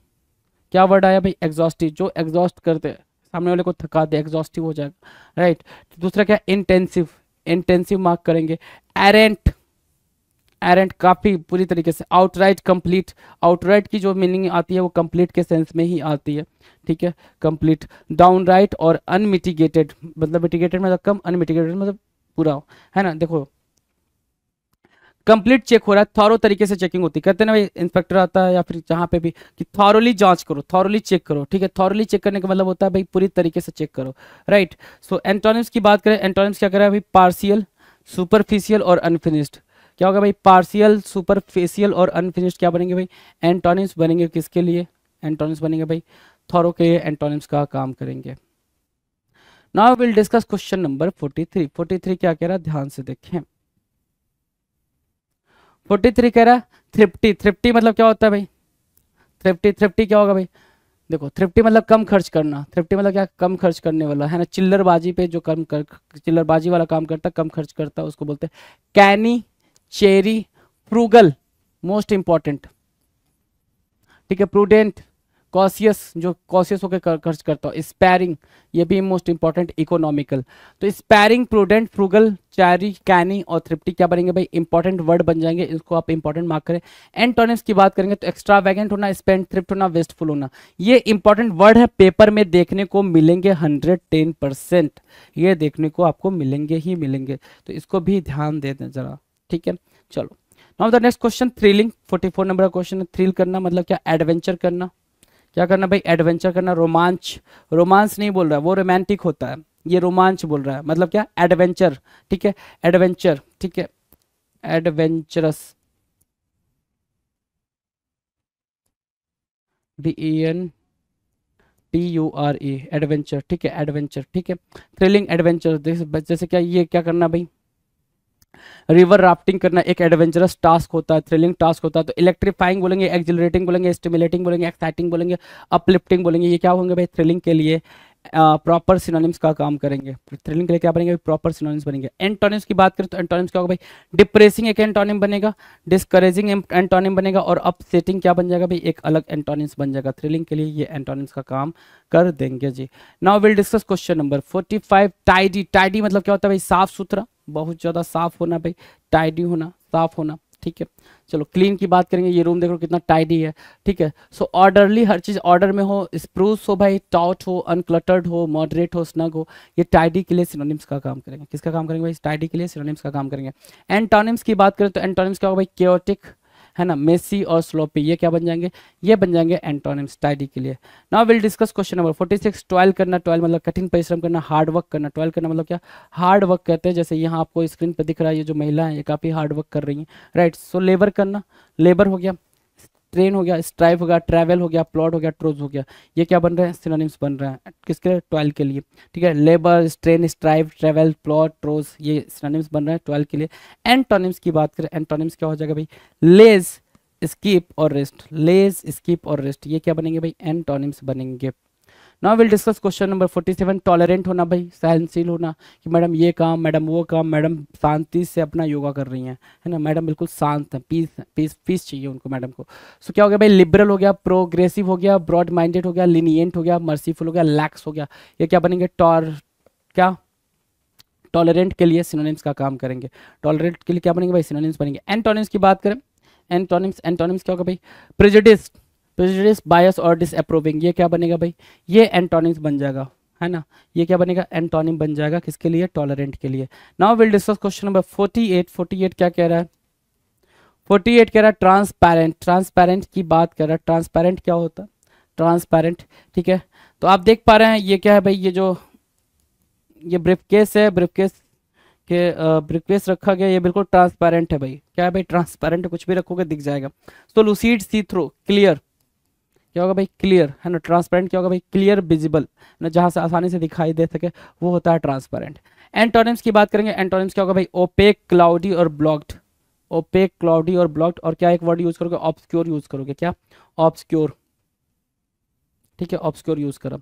क्या वर्ड आया भाई, एग्जॉस्टिव, जो एग्जॉस्ट करते हैं, सामने वाले को थका दे, एग्जॉस्टिव हो जाएगा, राइट। दूसरा क्या, इंटेंसिव, इंटेंसिव मार्क करेंगे, एरेंट, एरेंट काफी पूरी तरीके से, आउटराइट, कंप्लीट, आउटराइट की जो मीनिंग आती है वो कंप्लीट के सेंस में ही आती है, ठीक है, कंप्लीट, डाउनराइट और अनमिटिगेटेड, मतलब मिटिगेटेड मतलब कम, अनमिटिगेटेड मतलब पूरा, है ना, देखो कंप्लीट चेक हो रहा है, थॉरो तरीके से चेकिंग होती है, कहते हैं ना भाई, इंस्पेक्टर आता है या फिर जहां पे भी कि थॉरोली जांच करो, थॉरोली चेक करो, ठीक है, थॉरोली चेक करने का मतलब होता है भाई पूरी तरीके से चेक करो, राइट। सो एंटोनिम्स की बात करें, एंटोनिम्स क्या कर रहा है भाई, पार्शियल, सुपरफिशियल और अनफिनिश्ड, क्या होगा भाई, पार्शियल, सुपरफिशियल और अनफिनिश्ड क्या बनेंगे भाई, एंटोनिम्स बनेंगे किसके लिए, एंटोनिम्स बनेंगे भाई थॉरो के लिए, एंटोनिम्स का काम करेंगे। Now will discuss question number 43, 43 क्या कह रहा है, ध्यान से देखें, 43 कह रहा है थ्रिफ्टी, थ्रिफ्टी मतलब क्या होता है भाई, थ्रिफ्टी, थ्रिफ्टी क्या होगा भाई, देखो थ्रिफ्टी मतलब कम खर्च करना, थ्रिफ्टी मतलब क्या, कम खर्च करने वाला है ना, चिल्लरबाजी पे जो चिल्लरबाजी वाला काम करता, कम खर्च करता, उसको बोलते हैं कैनी, चेरी, फ्रूगल, मोस्ट इंपॉर्टेंट, ठीक है, प्रूडेंट, कॉशियस, जो कॉशियस होकर खर्च करता हो, स्पैरिंग, ये भी मोस्ट इंपॉर्टेंट, इकोनॉमिकल। तो स्पैरिंग, प्रूडेंट, फ्रूगल, चैरी, कैनी और थ्रिफ्टी क्या बनेंगे भाई, इंपॉर्टेंट वर्ड बन जाएंगे, इसको आप इंपॉर्टेंट मार्क करें। एंटोनिम्स की बात करेंगे तो एक्स्ट्रावेगेंट होना, स्पेंड थ्रिफ्ट होना, वेस्टफुल होना, ये इंपॉर्टेंट वर्ड है, पेपर में देखने को मिलेंगे 110%, ये देखने को आपको मिलेंगे ही मिलेंगे, तो इसको भी ध्यान दे दें जरा, ठीक है। चलो now the next question, thrilling, 44 number का क्वेश्चन है। थ्रिल करना मतलब क्या, एडवेंचर करना, क्या करना भाई, एडवेंचर करना, रोमांच, रोमांस नहीं बोल रहा है, वो रोमांटिक होता है, ये रोमांच बोल रहा है, मतलब क्या, एडवेंचर, ठीक है, एडवेंचर, ठीक है, एडवेंचरस, DENTURE, एडवेंचर, ठीक है, एडवेंचर, ठीक है, थ्रिलिंग एडवेंचर, जैसे क्या, ये क्या करना भाई, रिवर राफ्टिंग करना एक एडवेंचरस टास्क होता है, थ्रिलिंग टास्क होता है। तो इलेक्ट्रीफाइंग बोलेंगे, एक्सिलरेटिंग बोलेंगे, स्टिमुलेटिंग बोलेंगे, एक्साइटिंग बोलेंगे, अपलिफ्टिंग बोलेंगे, ये क्या होंगे भाई, थ्रिलिंग के लिए प्रॉपर सिनोनिम्स का काम करेंगे, थ्रिलिंग के लिए क्या बनेंगे, प्रॉपर सिनोनिम्स बनेंगे। एंटोनिम्स की बात करें तो एंटोनिम्स क्या होगा भाई, डिप्रेसिंग एक एंटोनिम बनेगा, डिस्करेजिंग एंटोनिम बनेगा, और अपसेटिंग क्या बन जाएगा भाई, एक अलग एंटोनिम्स बन जाएगा। थ्रिलिंग के लिए ये एंटोनिम्स का काम कर देंगे जी। Now will discuss question number 45, tidy, tidy मतलब क्या होता है भाई, साफ सुथरा, बहुत ज़्यादा साफ होना भाई, टाइडी होना, साफ होना, ठीक है। चलो क्लीन की बात करेंगे, ये रूम देखो कितना टाइडी है, ठीक है। सो ऑर्डरली, हर चीज़ ऑर्डर में हो, स्प्रूस हो भाई, टॉट हो, अनक्लटर्ड हो, मॉडरेट हो, स्नग हो, ये टाइडी के लिए सिनोनिम्स का काम करेंगे। किसका काम करेंगे भाई, टाइडी के लिए सिनोनिम्स का काम करेंगे। एंटोनिम्स की बात करें तो एंटोनिम्स क्या होगा भाई, केओटिक, है ना, मेसी और स्लोपी, ये क्या बन जाएंगे, ये बन जाएंगे एंटोनिम्स टाइडी के लिए। Now will discuss question number 46, toil करना, टॉयल मतलब कठिन परिश्रम करना, हार्ड वर्क करना, टॉयल करना मतलब क्या, हार्ड वर्क कहते हैं, जैसे यहाँ आपको स्क्रीन पर दिख रहा है, ये जो महिला है ये काफ़ी हार्ड वर्क कर रही हैं, राइट। सो लेबर करना, लेबर हो गया, ट्रेन हो गया, स्ट्राइव हो गया, ट्रैवल हो गया, प्लॉट हो गया, ट्रोज हो गया, ये क्या बन रहे हैं, सिनोनिम्स बन रहे हैं किसके, टॉयल के लिए, ठीक है। Labour, train, strive, travail, plod, trudge, ये सिनोनिम्स बन रहे हैं टॉयल के लिए। एंटोनिम्स की बात करें, एंटोनिम्स क्या हो जाएगा भाई, लेज, स्कीप और रेस्ट, लेज, स्कीप और रेस्ट, ये क्या बनेंगे भाई, एंटोनिम्स बनेंगे। Now will discuss question number 47, tolerant होना भाई, सहनशील होना, कि मैडम ये काम, मैडम वो काम, मैडम शांति से अपना योगा कर रही हैं, है ना, मैडम बिल्कुल शांत है, पीस पीस पीस चाहिए उनको मैडम को। सो क्या हो गया भाई, लिबरल हो गया, प्रोग्रेसिव हो गया, ब्रॉड माइंडेड हो गया, लिनियंट हो गया, मर्सीफुल हो गया, लैक्स हो गया, ये क्या बनेंगे, क्या, टॉलरेंट के लिए सिनोनिम्स का काम करेंगे। टॉलरेंट के लिए क्या बनेंगे भाई, सिनोनिम्स बनेंगे। एंटोनिम्स की बात करें, एंटोनिम्स, एंटोनिम्स क्या होगा भाई, प्रेजुडिस, प्रेजुडिस, बायस और डिसअप्रूविंग, ये क्या बनेगा भाई, ये एंटोनिम्स बन जाएगा, है ना, ये क्या बनेगा, एंटोनिम बन जाएगा, किसके लिए, टॉलरेंट के लिए। Now will discuss question number 48, 48 क्या कह रहा है, 48 कह रहा है ट्रांसपेरेंट, ट्रांसपेरेंट की बात कर रहा है, ट्रांसपेरेंट क्या होता है, ट्रांसपेरेंट, ठीक है। तो आप देख पा रहे हैं ये क्या है भाई, ये जो ये ब्रीफकेस है, ब्रीफकेस के ब्रीफकेस रखा गया, ये बिल्कुल ट्रांसपेरेंट है भाई, क्या है भाई, ट्रांसपेरेंट, कुछ भी रखोगे दिख जाएगा। तो लूसीड, सी थ्रू, क्लियर, क्या होगा भाई, क्लियर, है ना। ट्रांसपेरेंट क्या होगा भाई, क्लियर, विजिबल, ना, जहां से आसानी से दिखाई दे सके, वो होता है ट्रांसपेरेंट। एंटोनिम्स की बात करेंगे, एंटोनिम्स क्या होगा भाई, ओपेक, क्लाउडी और ब्लॉक्ड, ओपेक, क्लाउडी और ब्लॉक्ड, और क्या एक वर्ड यूज करोगे, ऑब्सक्योर यूज करोगे, क्या, ऑब्सक्योर, ठीक है, ऑब्सक्योर यूज करो।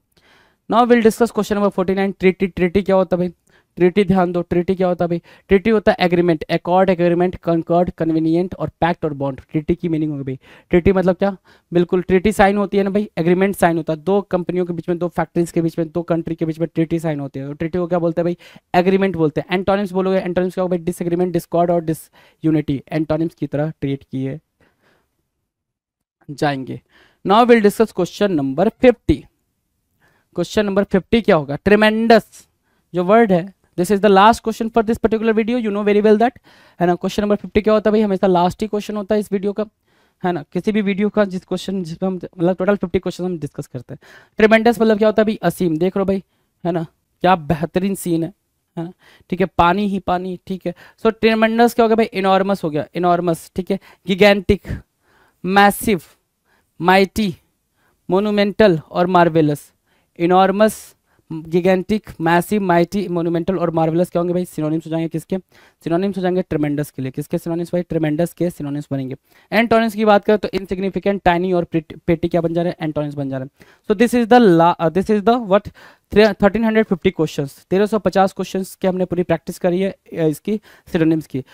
Now will discuss question number 49, treaty, treaty क्या होता है भाई, ट्रीटी ध्यान दो, ट्रीटी क्या होता है भाई, ट्रीटी होता है एग्रीमेंट, एकॉर्ड, एग्रीमेंट, कंकॉर्ड, कन्वीनियंट और पैक्ट और बॉन्ड, ट्रीटी की मीनिंग होगी भाई। ट्रीटी मतलब क्या, बिल्कुल, ट्रीटी साइन होती है ना भाई, एग्रीमेंट साइन होता है, दो कंपनियों के बीच में, दो फैक्ट्रीज के बीच में, दो कंट्री के बीच में ट्रीटी साइन होती है, तो ट्रीटी को क्या बोलते हैं भाई, एग्रीमेंट बोलते हैं। एंटोनिम्स बोलोगे, एंटोनिम्स क्या होगा भाई, डिसएग्रीमेंट, डिस्कॉर्ड और डिसयूनिटी, एंटोनिम्स की तरह ट्रीट किए जाएंगे। Now will discuss question number 50, question number 50 क्या होगा, ट्रिमेंडस जो वर्ड है, this is the last question for this particular video, you know very well that, है ना। क्वेश्चन नंबर 50 क्या होता है भाई, हमेशा लास्ट ही क्वेश्चन होता है इस वीडियो का, है ना, किसी भी वीडियो का जिस क्वेश्चन, जिसमें हम मतलब टोटल 50 क्वेश्चन हम डिस्कस करते हैं। ट्रिमेंडस मतलब क्या होता है भाई, असीम, देख लो भाई, है ना, क्या बेहतरीन सीन है ना, ठीक है, पानी ही पानी, ठीक है। सो ट्रिमेंडस क्या होगा भाई, इनॉर्मस हो गया, इनॉर्मस, ठीक है, गिगेंटिक, मैसिव, माइटी, मोनूमेंटल और marvellous. Enormous, gigantic, massive, mighty, monumental और मार्वेलस क्या होंगे भाई? सिनोनिम्स हो जाएंगे। किसके सिनोनिम्स हो जाएंगे? ट्रेमेंडस के लिए। किसके सिनोनिम्स भाई? ट्रेमेंडस के सिनोनिम्स बनेंगे। एंटोनिम्स की बात करें तो इनसिग्निफिकेंट, टाइनी और पेटी क्या बन जा रहे हैं? एंटोनिम्स बन जा रहे हैं। So this is the what 1350 questions, 1350 questions की हमने पूरी प्रैक्टिस करी है इसकी सिनोनिम्स की।